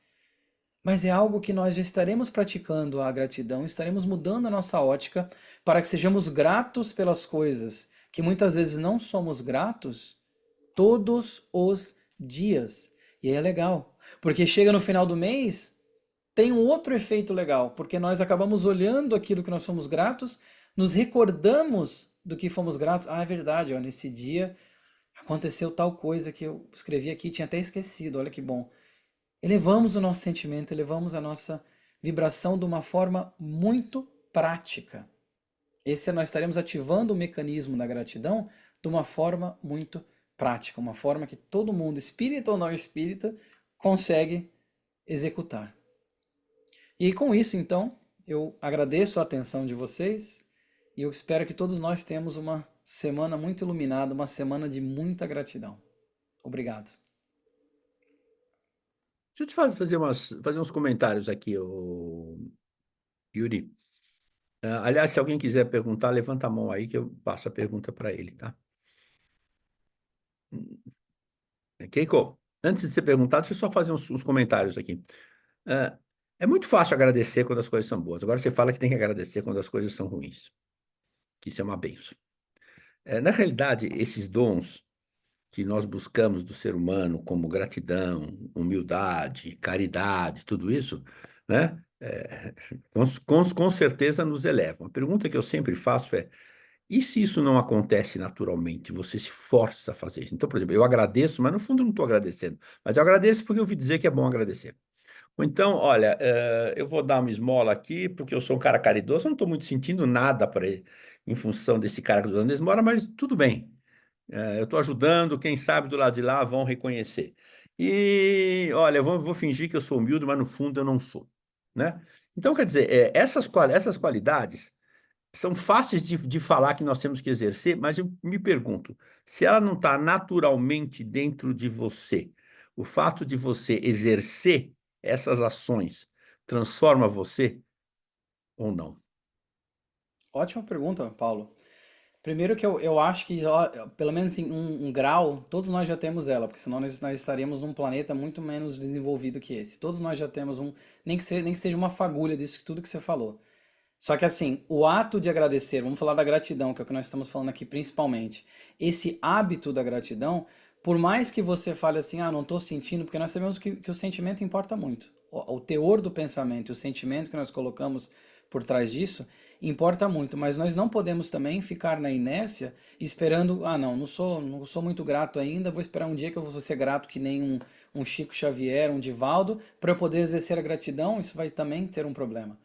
Mas é algo que nós já estaremos praticando a gratidão, estaremos mudando a nossa ótica para que sejamos gratos pelas coisas que muitas vezes não somos gratos todos os dias. E aí é legal, porque chega no final do mês, tem um outro efeito legal, porque nós acabamos olhando aquilo que nós somos gratos, nos recordamos do que fomos gratos. Ah, é verdade, ó, nesse dia aconteceu tal coisa que eu escrevi aqui, tinha até esquecido, olha que bom. Elevamos o nosso sentimento, elevamos a nossa vibração de uma forma muito prática. Nós estaremos ativando o mecanismo da gratidão de uma forma muito prática, uma forma que todo mundo, espírita ou não espírita, consegue executar. E com isso, então, eu agradeço a atenção de vocês e eu espero que todos nós tenhamos uma semana muito iluminada, uma semana de muita gratidão. Obrigado. Deixa eu te fazer uns comentários aqui, Yuri. Aliás, se alguém quiser perguntar, levanta a mão aí que eu passo a pergunta para ele, tá? Keiko, antes de você perguntar, deixa eu só fazer uns comentários aqui. É muito fácil agradecer quando as coisas são boas. Agora você fala que tem que agradecer quando as coisas são ruins, que isso é uma benção. Na realidade, esses dons que nós buscamos do ser humano, como gratidão, humildade, caridade, tudo isso, né? Com certeza nos elevam. A pergunta que eu sempre faço é: E se isso não acontece naturalmente, você se força a fazer isso? Então, por exemplo, eu agradeço, mas no fundo eu não estou agradecendo. Mas eu agradeço porque eu ouvi dizer que é bom agradecer. Ou então, olha, eu vou dar uma esmola aqui porque eu sou um cara caridoso, eu não estou muito sentindo nada para ele, em função desse cara que está dando esmola, mas tudo bem. Eu estou ajudando, quem sabe do lado de lá vão reconhecer. E, olha, eu vou fingir que eu sou humilde, mas no fundo eu não sou, né? Então, quer dizer, essas qualidades são fáceis de falar que nós temos que exercer, mas eu me pergunto, se ela não está naturalmente dentro de você, o fato de você exercer essas ações transforma você ou não? Ótima pergunta, Paulo. Primeiro que eu acho que, pelo menos em um grau, todos nós já temos ela, porque senão nós estaríamos num planeta muito menos desenvolvido que esse. Todos nós já temos nem que seja uma fagulha disso tudo que você falou. Só que assim, o ato de agradecer, vamos falar da gratidão, que é o que nós estamos falando aqui principalmente. Esse hábito da gratidão, por mais que você fale assim, ah, não estou sentindo, porque nós sabemos que o sentimento importa muito. O teor do pensamento, o sentimento que nós colocamos por trás disso, importa muito. Mas nós não podemos também ficar na inércia esperando, ah, não sou muito grato ainda, vou esperar um dia que eu vou ser grato que nem um Chico Xavier, um Divaldo, para eu poder exercer a gratidão, isso vai também ter um problema.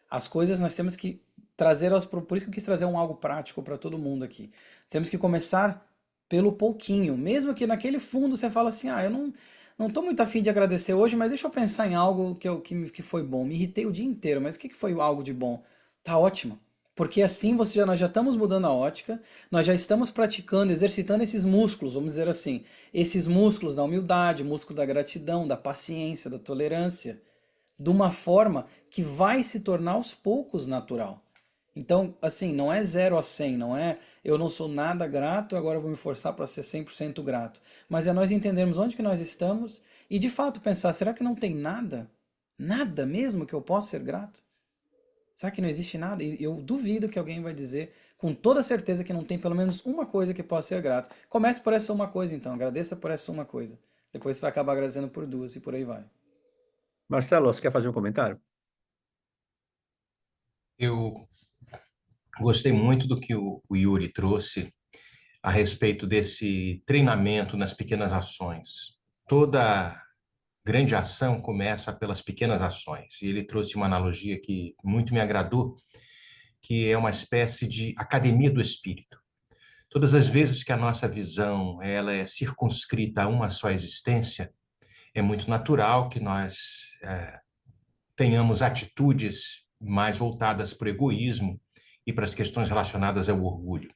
As coisas nós temos que trazê-las, por isso que eu quis trazer algo prático para todo mundo aqui. Temos que começar pelo pouquinho, mesmo que naquele fundo você fala assim, ah, eu não tô muito afim de agradecer hoje, mas deixa eu pensar em algo que foi bom. Me irritei o dia inteiro, mas o que foi algo de bom? Tá ótimo. Porque assim nós já estamos mudando a ótica, nós já estamos praticando, exercitando esses músculos, vamos dizer assim, esses músculos da humildade, músculo da gratidão, da paciência, da tolerância, de uma forma que vai se tornar aos poucos natural. Então, assim, não é 0 a 100, não é eu não sou nada grato, agora eu vou me forçar para ser 100% grato. Mas é nós entendermos onde que nós estamos e de fato pensar, será que não tem nada? Nada mesmo que eu possa ser grato? Será que não existe nada? E eu duvido que alguém vai dizer com toda certeza que não tem pelo menos uma coisa que possa ser grato. Comece por essa uma coisa então, agradeça por essa uma coisa. Depois você vai acabar agradecendo por duas e por aí vai. Marcelo, você quer fazer um comentário? Eu gostei muito do que o Yuri trouxe a respeito desse treinamento nas pequenas ações. Toda grande ação começa pelas pequenas ações. E ele trouxe uma analogia que muito me agradou, que é uma espécie de academia do espírito. Todas as vezes que a nossa visão ela é circunscrita a uma só existência, é muito natural que nós tenhamos atitudes mais voltadas para o egoísmo e para as questões relacionadas ao orgulho.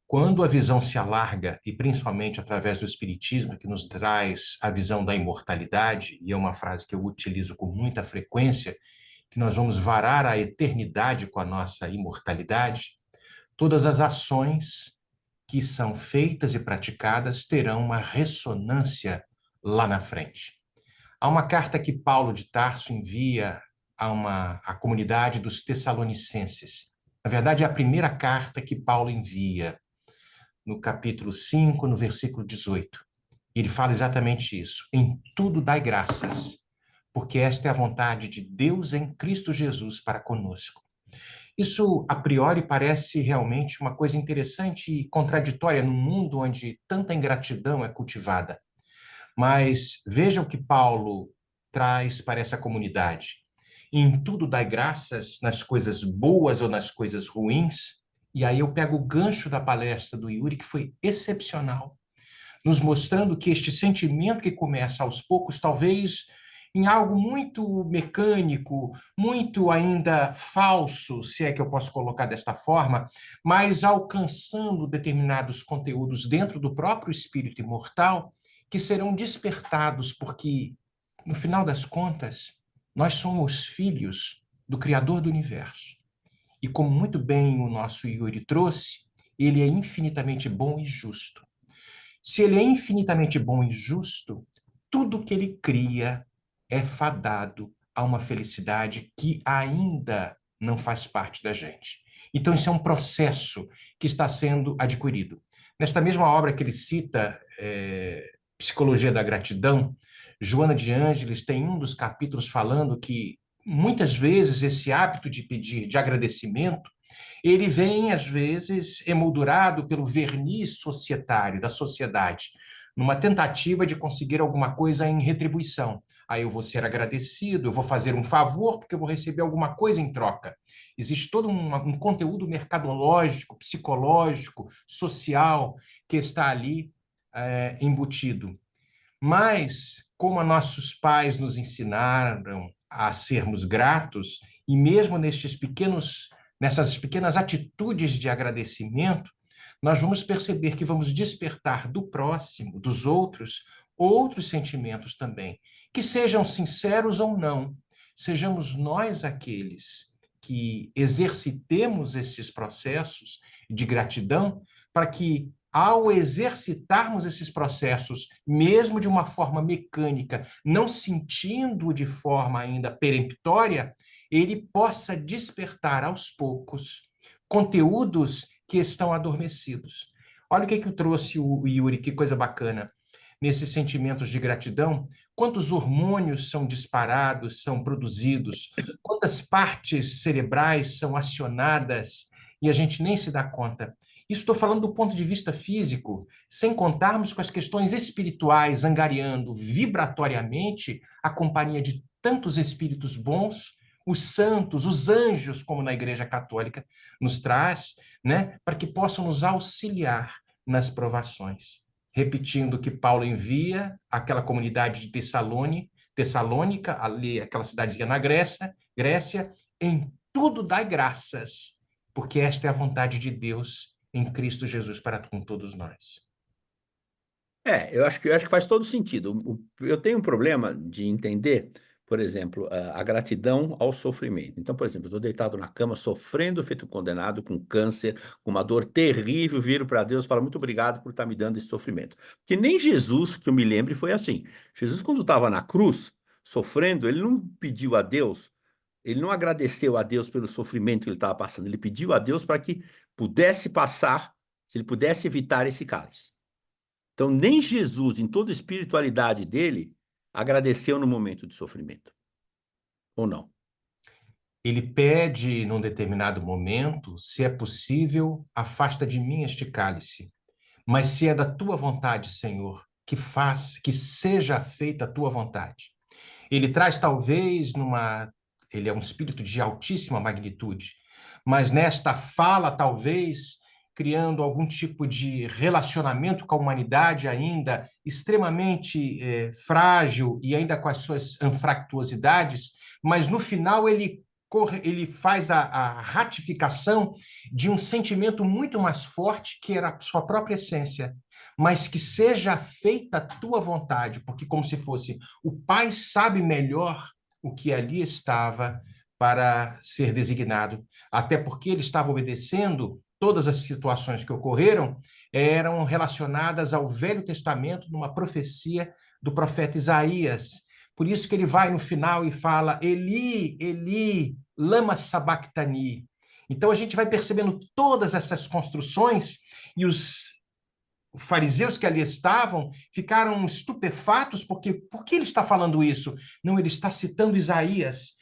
Quando a visão se alarga, e principalmente através do Espiritismo, que nos traz a visão da imortalidade, e é uma frase que eu utilizo com muita frequência, que nós vamos varar a eternidade com a nossa imortalidade, todas as ações que são feitas e praticadas terão uma ressonância lá na frente. Há uma carta que Paulo de Tarso envia à comunidade dos Tessalonicenses. Na verdade, é a primeira carta que Paulo envia, no capítulo 5, no versículo 18. Ele fala exatamente isso. Em tudo dai graças, porque esta é a vontade de Deus em Cristo Jesus para conosco. Isso, a priori, parece realmente uma coisa interessante e contraditória num mundo onde tanta ingratidão é cultivada. Mas veja o que Paulo traz para essa comunidade. Em tudo dai graças, nas coisas boas ou nas coisas ruins. E aí eu pego o gancho da palestra do Yuri, que foi excepcional, nos mostrando que este sentimento que começa aos poucos, talvez em algo muito mecânico, muito ainda falso, se é que eu posso colocar desta forma, mas alcançando determinados conteúdos dentro do próprio espírito imortal, que serão despertados, porque, no final das contas, nós somos filhos do Criador do Universo. E como muito bem o nosso Yuri trouxe, ele é infinitamente bom e justo. Se ele é infinitamente bom e justo, tudo que ele cria é fadado a uma felicidade que ainda não faz parte da gente. Então, isso é um processo que está sendo adquirido. Nesta mesma obra que ele cita, Psicologia da Gratidão, Joana de Ângeles tem um dos capítulos falando que, muitas vezes, esse hábito de pedir, de agradecimento, Ele vem, às vezes, emoldurado pelo verniz societário da sociedade, numa tentativa de conseguir alguma coisa em retribuição. Aí eu vou ser agradecido, eu vou fazer um favor, porque eu vou receber alguma coisa em troca. Existe todo um conteúdo mercadológico, psicológico, social, que está ali embutido. Mas, como nossos pais nos ensinaram a sermos gratos, e mesmo nessas pequenas atitudes de agradecimento, nós vamos perceber que vamos despertar do próximo, dos outros sentimentos também, que sejam sinceros ou não, sejamos nós aqueles que exercitemos esses processos de gratidão para que, ao exercitarmos esses processos, mesmo de uma forma mecânica, não sentindo de forma ainda peremptória, ele possa despertar aos poucos conteúdos que estão adormecidos. Olha o que eu trouxe o Yuri, que coisa bacana. Nesses sentimentos de gratidão, quantos hormônios são disparados, são produzidos, quantas partes cerebrais são acionadas e a gente nem se dá conta. Isso estou falando do ponto de vista físico, sem contarmos com as questões espirituais, angariando vibratoriamente a companhia de tantos espíritos bons, os santos, os anjos, como na Igreja Católica nos traz, né, para que possam nos auxiliar nas provações. Repetindo que Paulo envia àquela comunidade de Tessalônica, ali, aquela cidadezinha na Grécia, em tudo dai graças, porque esta é a vontade de Deus em Cristo Jesus para com todos nós. Eu acho que faz todo sentido. Eu tenho um problema de entender, por exemplo, a gratidão ao sofrimento. Então, por exemplo, eu estou deitado na cama, sofrendo, feito condenado, com câncer, com uma dor terrível, viro para Deus e falo, muito obrigado por estar me dando esse sofrimento. Porque nem Jesus, que eu me lembre, foi assim. Jesus, quando estava na cruz, sofrendo, ele não pediu a Deus, ele não agradeceu a Deus pelo sofrimento que ele estava passando, ele pediu a Deus para que pudesse passar, que ele pudesse evitar esse cálice. Então, nem Jesus, em toda a espiritualidade dele, agradeceu no momento de sofrimento. Ou não? Ele pede, num determinado momento, se é possível, afasta de mim este cálice. Mas se é da tua vontade, Senhor, que seja feita a tua vontade. Ele traz talvez ele é um espírito de altíssima magnitude, mas nesta fala talvez criando algum tipo de relacionamento com a humanidade ainda extremamente frágil e ainda com as suas anfractuosidades, mas no final ele faz a ratificação de um sentimento muito mais forte, que era a sua própria essência, mas que seja feita a tua vontade, porque como se fosse o Pai sabe melhor o que ali estava para ser designado, até porque ele estava obedecendo todas as situações que ocorreram eram relacionadas ao Velho Testamento, numa profecia do profeta Isaías. Por isso que ele vai no final e fala, Eli, Eli, lama sabachthani. Então a gente vai percebendo todas essas construções e os fariseus que ali estavam ficaram estupefatos porque por que ele está falando isso? Não, ele está citando Isaías.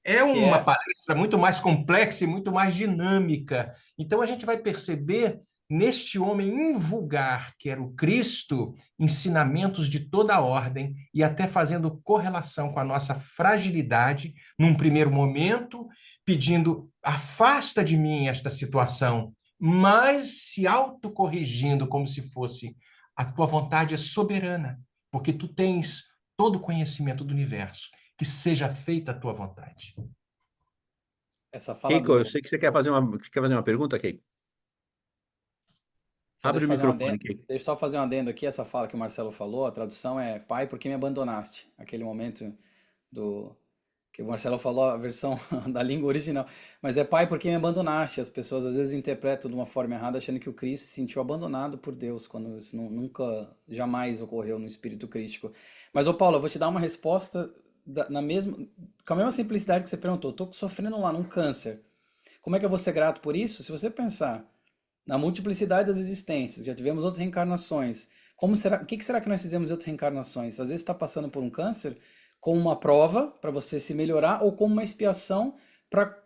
É uma palestra muito mais complexa e muito mais dinâmica. Então a gente vai perceber neste homem invulgar, que era o Cristo, ensinamentos de toda a ordem e até fazendo correlação com a nossa fragilidade, num primeiro momento, pedindo, afasta de mim esta situação, mas se autocorrigindo como se fosse a tua vontade é soberana, porque tu tens todo o conhecimento do universo, que seja feita a tua vontade. Essa fala Keiko, eu sei que você quer fazer uma pergunta, Keiko. Abre o microfone, Keiko. Deixa eu só fazer um adendo aqui, essa fala que o Marcelo falou, a tradução é Pai, por que me abandonaste? Aquele momento que o Marcelo falou, a versão da língua original. Mas é Pai, por que me abandonaste? As pessoas às vezes interpretam de uma forma errada, achando que o Cristo se sentiu abandonado por Deus, quando isso nunca, jamais ocorreu no espírito crístico. Mas, ô Paulo, eu vou te dar uma resposta com a mesma simplicidade que você perguntou. Estou sofrendo lá num câncer. Como é que eu vou ser grato por isso? Se você pensar na multiplicidade das existências, já tivemos outras reencarnações. O que será que nós fizemos em outras reencarnações? Às vezes está passando por um câncer como uma prova para você se melhorar ou como uma expiação para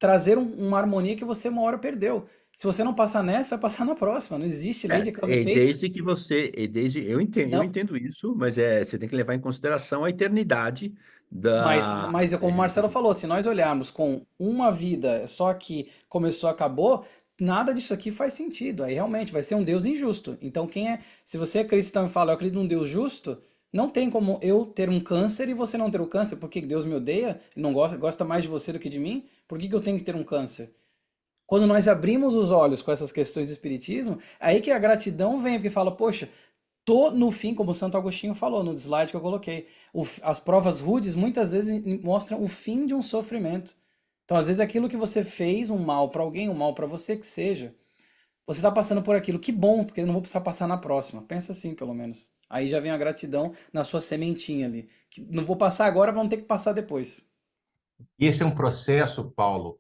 trazer uma harmonia que você uma hora perdeu. Se você não passar nessa, vai passar na próxima. Não existe lei de causa e É efeito. desde que você, eu Não, entendo isso, mas você tem que levar em consideração a eternidade mas é como o Marcelo falou, se nós olharmos com uma vida só que começou, acabou, nada disso aqui faz sentido. Aí realmente vai ser um Deus injusto. Então se você é cristão e fala, eu acredito num Deus justo, não tem como eu ter um câncer e você não ter o câncer, porque Deus me odeia, ele não gosta mais de você do que de mim, por que que eu tenho que ter um câncer? Quando nós abrimos os olhos com essas questões do espiritismo, é aí que a gratidão vem, porque fala, poxa, tô no fim, como o Santo Agostinho falou no slide que eu coloquei, as provas rudes muitas vezes mostram o fim de um sofrimento. Então, às vezes, aquilo que você fez, um mal para alguém, um mal para você, que seja, você está passando por aquilo, que bom, porque eu não vou precisar passar na próxima. Pensa assim, pelo menos. Aí já vem a gratidão na sua sementinha ali. Que não vou passar agora para não ter que passar depois. E esse é um processo, Paulo.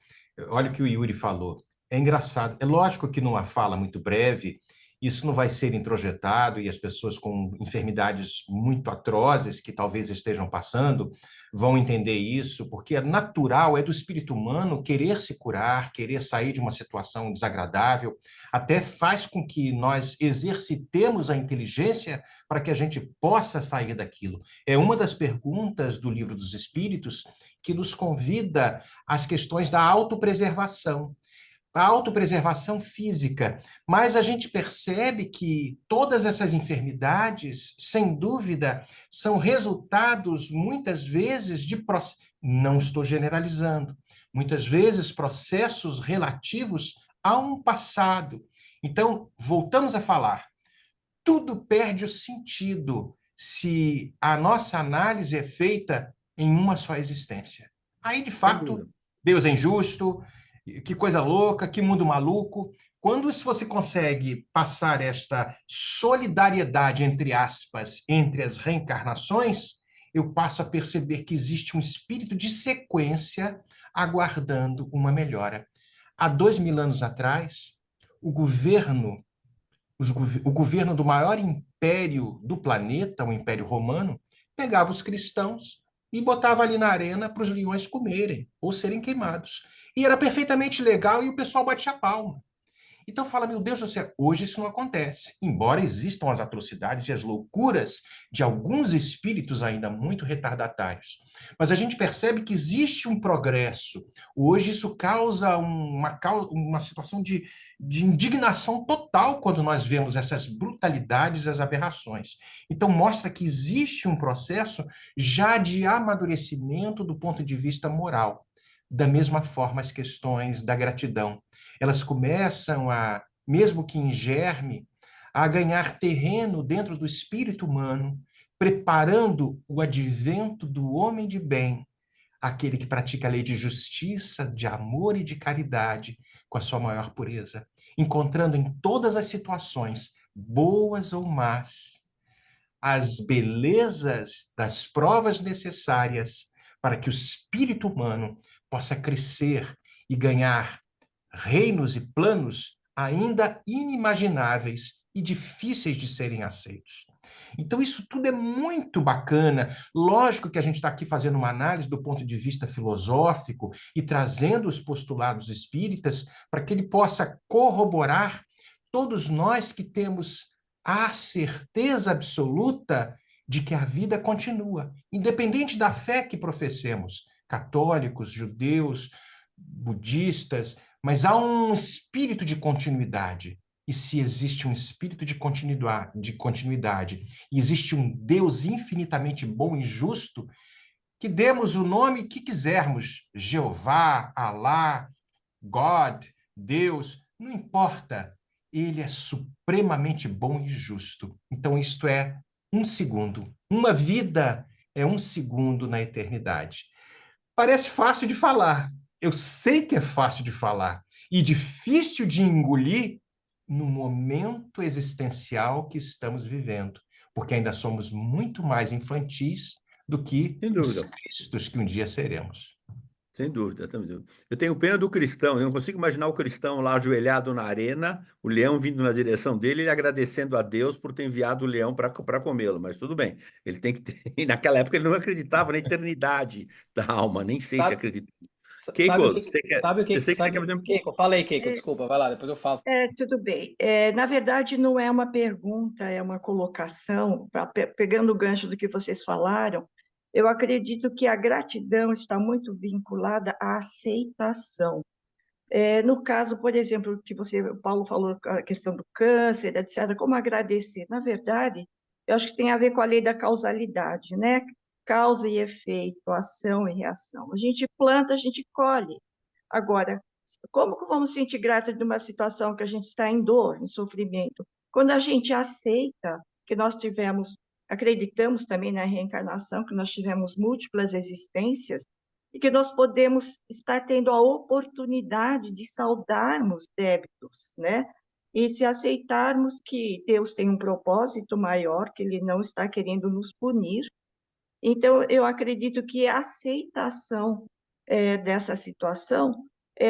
Olha o que o Yuri falou. É engraçado. É lógico que numa fala muito breve, isso não vai ser introjetado e as pessoas com enfermidades muito atrozes que talvez estejam passando vão entender isso, porque é natural, é do espírito humano querer se curar, querer sair de uma situação desagradável, até faz com que nós exercitemos a inteligência para que a gente possa sair daquilo. É uma das perguntas do Livro dos Espíritos que nos convida às questões da autopreservação. A autopreservação física, mas a gente percebe que todas essas enfermidades, sem dúvida, são resultados, muitas vezes, não estou generalizando, muitas vezes processos relativos a um passado. Então, voltamos a falar, tudo perde o sentido se a nossa análise é feita em uma só existência. Aí, de sem fato, dúvida. Deus é injusto, que coisa louca, que mundo maluco. Quando você consegue passar esta solidariedade, entre aspas, entre as reencarnações, eu passo a perceber que existe um espírito de sequência aguardando uma melhora. Há 2000 anos atrás, o governo o governo do maior império do planeta, o Império Romano, pegava os cristãos e botava ali na arena para os leões comerem ou serem queimados. E era perfeitamente legal e o pessoal batia palma. Então fala, meu Deus do céu, hoje isso não acontece. Embora existam as atrocidades e as loucuras de alguns espíritos ainda muito retardatários. Mas a gente percebe que existe um progresso. Hoje isso causa uma situação de indignação total quando nós vemos essas brutalidades, as aberrações. Então mostra que existe um processo já de amadurecimento do ponto de vista moral. Da mesma forma, as questões da gratidão elas começam a, mesmo que em germe, a ganhar terreno dentro do espírito humano, preparando o advento do homem de bem, aquele que pratica a lei de justiça, de amor e de caridade com a sua maior pureza, encontrando em todas as situações, boas ou más, as belezas das provas necessárias para que o espírito humano possa crescer e ganhar reinos e planos ainda inimagináveis e difíceis de serem aceitos. Então, isso tudo é muito bacana. Lógico que a gente está aqui fazendo uma análise do ponto de vista filosófico e trazendo os postulados espíritas para que ele possa corroborar todos nós que temos a certeza absoluta de que a vida continua, independente da fé que professemos, católicos, judeus, budistas, mas há um espírito de continuidade. E se existe um espírito de continuidade, e existe um Deus infinitamente bom e justo, que demos o nome que quisermos, Jeová, Alá, God, Deus, não importa. Ele é supremamente bom e justo. Então, isto é um segundo. Uma vida é um segundo na eternidade. Parece fácil de falar. Eu sei que é fácil de falar e difícil de engolir no momento existencial que estamos vivendo, porque ainda somos muito mais infantis do que Sem os dúvida. cristos que um dia seremos. Sem dúvida, sem dúvida. Eu tenho pena do cristão, eu não consigo imaginar o cristão lá ajoelhado na arena, o leão vindo na direção dele, ele agradecendo a Deus por ter enviado o leão para comê-lo, mas tudo bem. Ele tem que ter. E naquela época ele não acreditava na eternidade da alma, nem sei se Sabe, acredita. Keiko, Sabe o que, sabe o eu que, sei que você quer sabe, fazer. Keiko, fala aí, Keiko, desculpa, vai lá, depois eu falo. Tudo bem. Na verdade, não é uma pergunta, é uma colocação. Pegando o gancho do que vocês falaram, eu acredito que a gratidão está muito vinculada à aceitação. No caso, por exemplo, que o Paulo falou, a questão do câncer, etc., como agradecer? Na verdade, eu acho que tem a ver com a lei da causalidade, né? Causa e efeito, ação e reação. A gente planta, a gente colhe. Agora, como que vamos sentir grata de uma situação que a gente está em dor, em sofrimento? Quando a gente aceita que nós tivemos, acreditamos também na reencarnação, que nós tivemos múltiplas existências, e que nós podemos estar tendo a oportunidade de saldarmos débitos, né? E se aceitarmos que Deus tem um propósito maior, que Ele não está querendo nos punir. Então, eu acredito que a aceitação dessa situação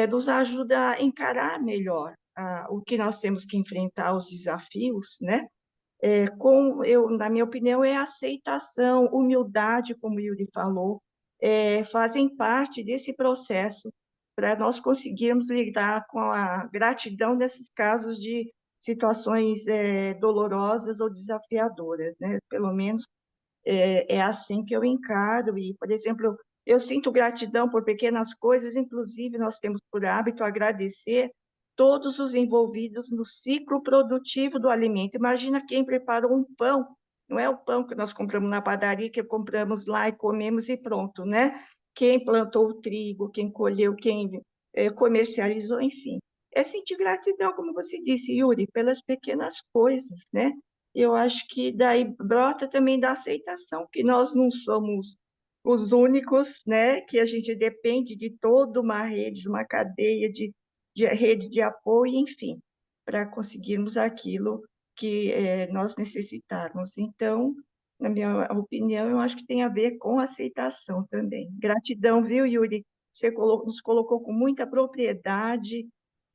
nos ajuda a encarar melhor o que nós temos que enfrentar, os desafios, né? Na minha opinião, é aceitação, humildade, como o Yuri falou, fazem parte desse processo para nós conseguirmos lidar com a gratidão nesses casos de situações dolorosas ou desafiadoras, né? Pelo menos é assim que eu encaro. E, por exemplo, eu sinto gratidão por pequenas coisas, inclusive nós temos por hábito agradecer todos os envolvidos no ciclo produtivo do alimento. Imagina quem preparou um pão, não é o pão que nós compramos na padaria, que compramos lá e comemos e pronto, né? Quem plantou o trigo, quem colheu, quem comercializou, enfim. É sentir gratidão, como você disse, Yuri, pelas pequenas coisas, né? Eu acho que daí brota também da aceitação, que nós não somos os únicos, né? Que a gente depende de toda uma rede, de uma cadeia de rede de apoio, enfim, para conseguirmos aquilo que nós necessitarmos. Então, na minha opinião, eu acho que tem a ver com aceitação também. Gratidão, viu, Yuri? Você nos colocou com muita propriedade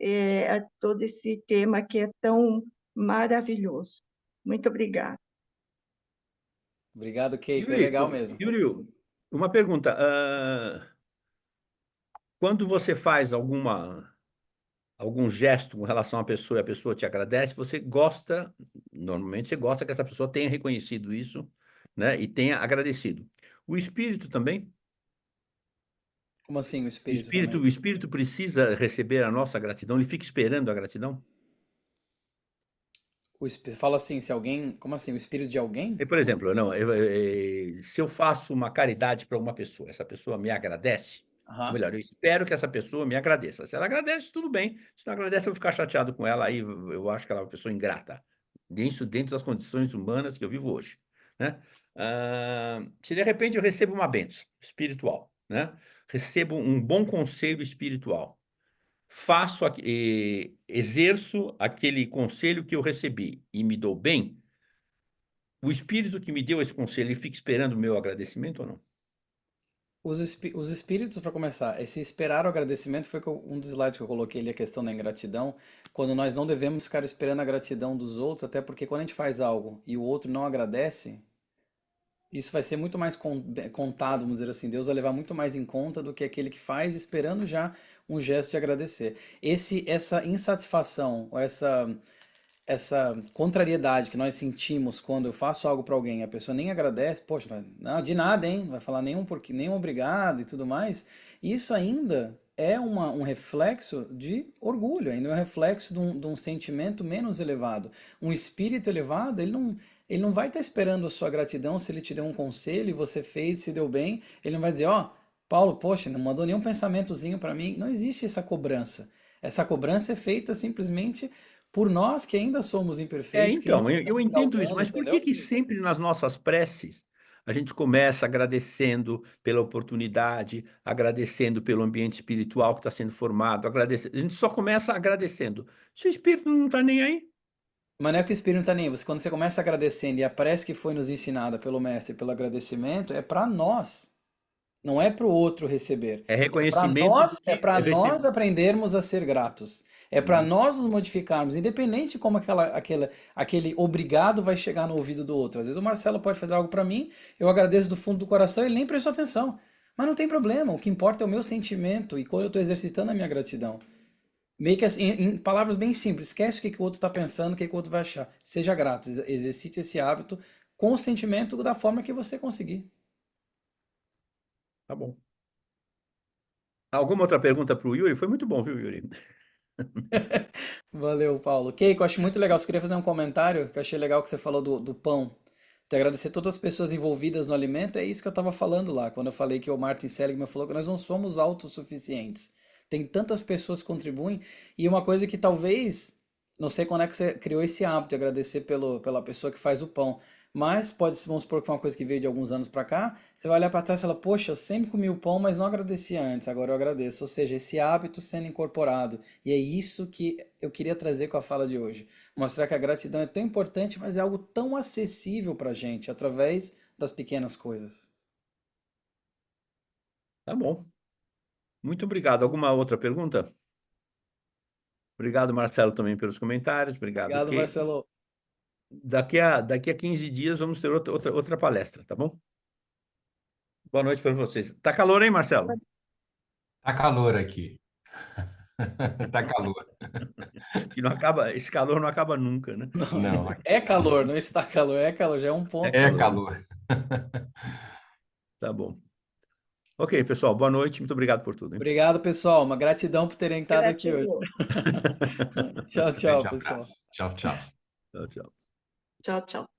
a todo esse tema que é tão maravilhoso. Muito obrigada. Obrigado, Keiko, é Yuri, legal mesmo. Yuri, uma pergunta. Quando você faz algum gesto com relação à pessoa e a pessoa te agradece, normalmente você gosta que essa pessoa tenha reconhecido isso, né, e tenha agradecido. O espírito também? Como assim o O espírito espírito, também? o espírito precisa receber a nossa gratidão, ele fica esperando a gratidão? Fala assim, se alguém. Como assim? O espírito de alguém? E, por Como assim? exemplo, não, se eu faço uma caridade para uma pessoa, essa pessoa me agradece, ou Aham. melhor, eu espero que essa pessoa me agradeça. Se ela agradece, tudo bem. Se não agradece, eu vou ficar chateado com ela, aí eu acho que ela é uma pessoa ingrata. Isso dentro das condições humanas que eu vivo hoje, né? Se de repente eu recebo uma bênção espiritual, né? Recebo um bom conselho espiritual, exerço aquele conselho que eu recebi e me dou bem, o espírito que me deu esse conselho, ele fica esperando o meu agradecimento ou não? Os espíritos, para começar, esse esperar o agradecimento foi um dos slides que eu coloquei ali, a questão da ingratidão, quando nós não devemos ficar esperando a gratidão dos outros, até porque quando a gente faz algo e o outro não agradece, isso vai ser muito mais contado, vamos dizer assim. Deus vai levar muito mais em conta do que aquele que faz esperando já um gesto de agradecer. Essa insatisfação, ou essa contrariedade que nós sentimos quando eu faço algo para alguém, a pessoa nem agradece, poxa, não, de nada, hein? Não vai falar nenhum porque, nenhum obrigado e tudo mais. Isso ainda é um reflexo de orgulho, ainda é um reflexo de um sentimento menos elevado. Um espírito elevado, ele não vai estar esperando a sua gratidão se ele te deu um conselho e você fez, se deu bem. Ele não vai dizer, ó, Paulo, poxa, não mandou nenhum pensamentozinho para mim. Não existe essa cobrança. Essa cobrança é feita simplesmente por nós que ainda somos imperfeitos, que ainda Então, eu estamos entendo isso, galgando, mas por que entendeu? que sempre nas nossas preces a gente começa agradecendo pela oportunidade, agradecendo pelo ambiente espiritual que está sendo formado, agradecendo. A gente só começa agradecendo. Se o espírito não está nem aí, Mas não é que o Espírito não está nem aí. Quando você começa agradecendo e a prece que foi nos ensinada pelo Mestre, pelo agradecimento, é para nós. Não é para o outro receber. é reconhecimento do É que para eu nós recebi. aprendermos a ser gratos. É para Uhum. nós nos modificarmos, independente de como aquele obrigado vai chegar no ouvido do outro. Às vezes o Marcelo pode fazer algo para mim, eu agradeço do fundo do coração, ele nem prestou atenção. Mas não tem problema, o que importa é o meu sentimento e quando eu estou exercitando a minha gratidão. Meio que assim, em palavras bem simples, esquece o que que o outro está pensando, o que que o outro vai achar. Seja grato, exercite esse hábito com o sentimento da forma que você conseguir. Tá bom. Alguma outra pergunta para o Yuri? Foi muito bom, viu, Yuri? Valeu, Paulo. Keiko, eu acho muito legal. Só queria fazer um comentário que eu achei legal que você falou do pão. Te agradecer todas as pessoas envolvidas no alimento. É isso que eu estava falando lá, quando eu falei que o Martin Seligman falou que nós não somos autossuficientes. Tem tantas pessoas que contribuem. E uma coisa que talvez, não sei quando é que você criou esse hábito de agradecer pela pessoa que faz o pão. Mas pode, vamos supor que foi uma coisa que veio de alguns anos para cá. Você vai olhar para trás e falar, poxa, eu sempre comi o pão, mas não agradecia antes, agora eu agradeço. Ou seja, esse hábito sendo incorporado. E é isso que eu queria trazer com a fala de hoje. Mostrar que a gratidão é tão importante, mas é algo tão acessível para a gente, através das pequenas coisas. Tá bom. Muito obrigado. Alguma outra pergunta? Obrigado, Marcelo, também pelos comentários. Obrigado, Obrigado, Keiko. Marcelo. Daqui a 15 dias vamos ter outra palestra, tá bom? Boa noite para vocês. Tá calor, hein, Marcelo? Tá calor aqui. Tá calor. Que não acaba, esse calor não acaba nunca, né? Não, É calor, não está calor, é calor, já é um ponto. É é calor. calor. Tá bom. Ok, pessoal, boa noite. Muito obrigado por tudo, hein? Obrigado, pessoal. Uma gratidão por terem estado aqui hoje. Gratidão. Tchau, tchau, Grande pessoal. abraço. Tchau, tchau. Tchau, tchau. Tchau, tchau.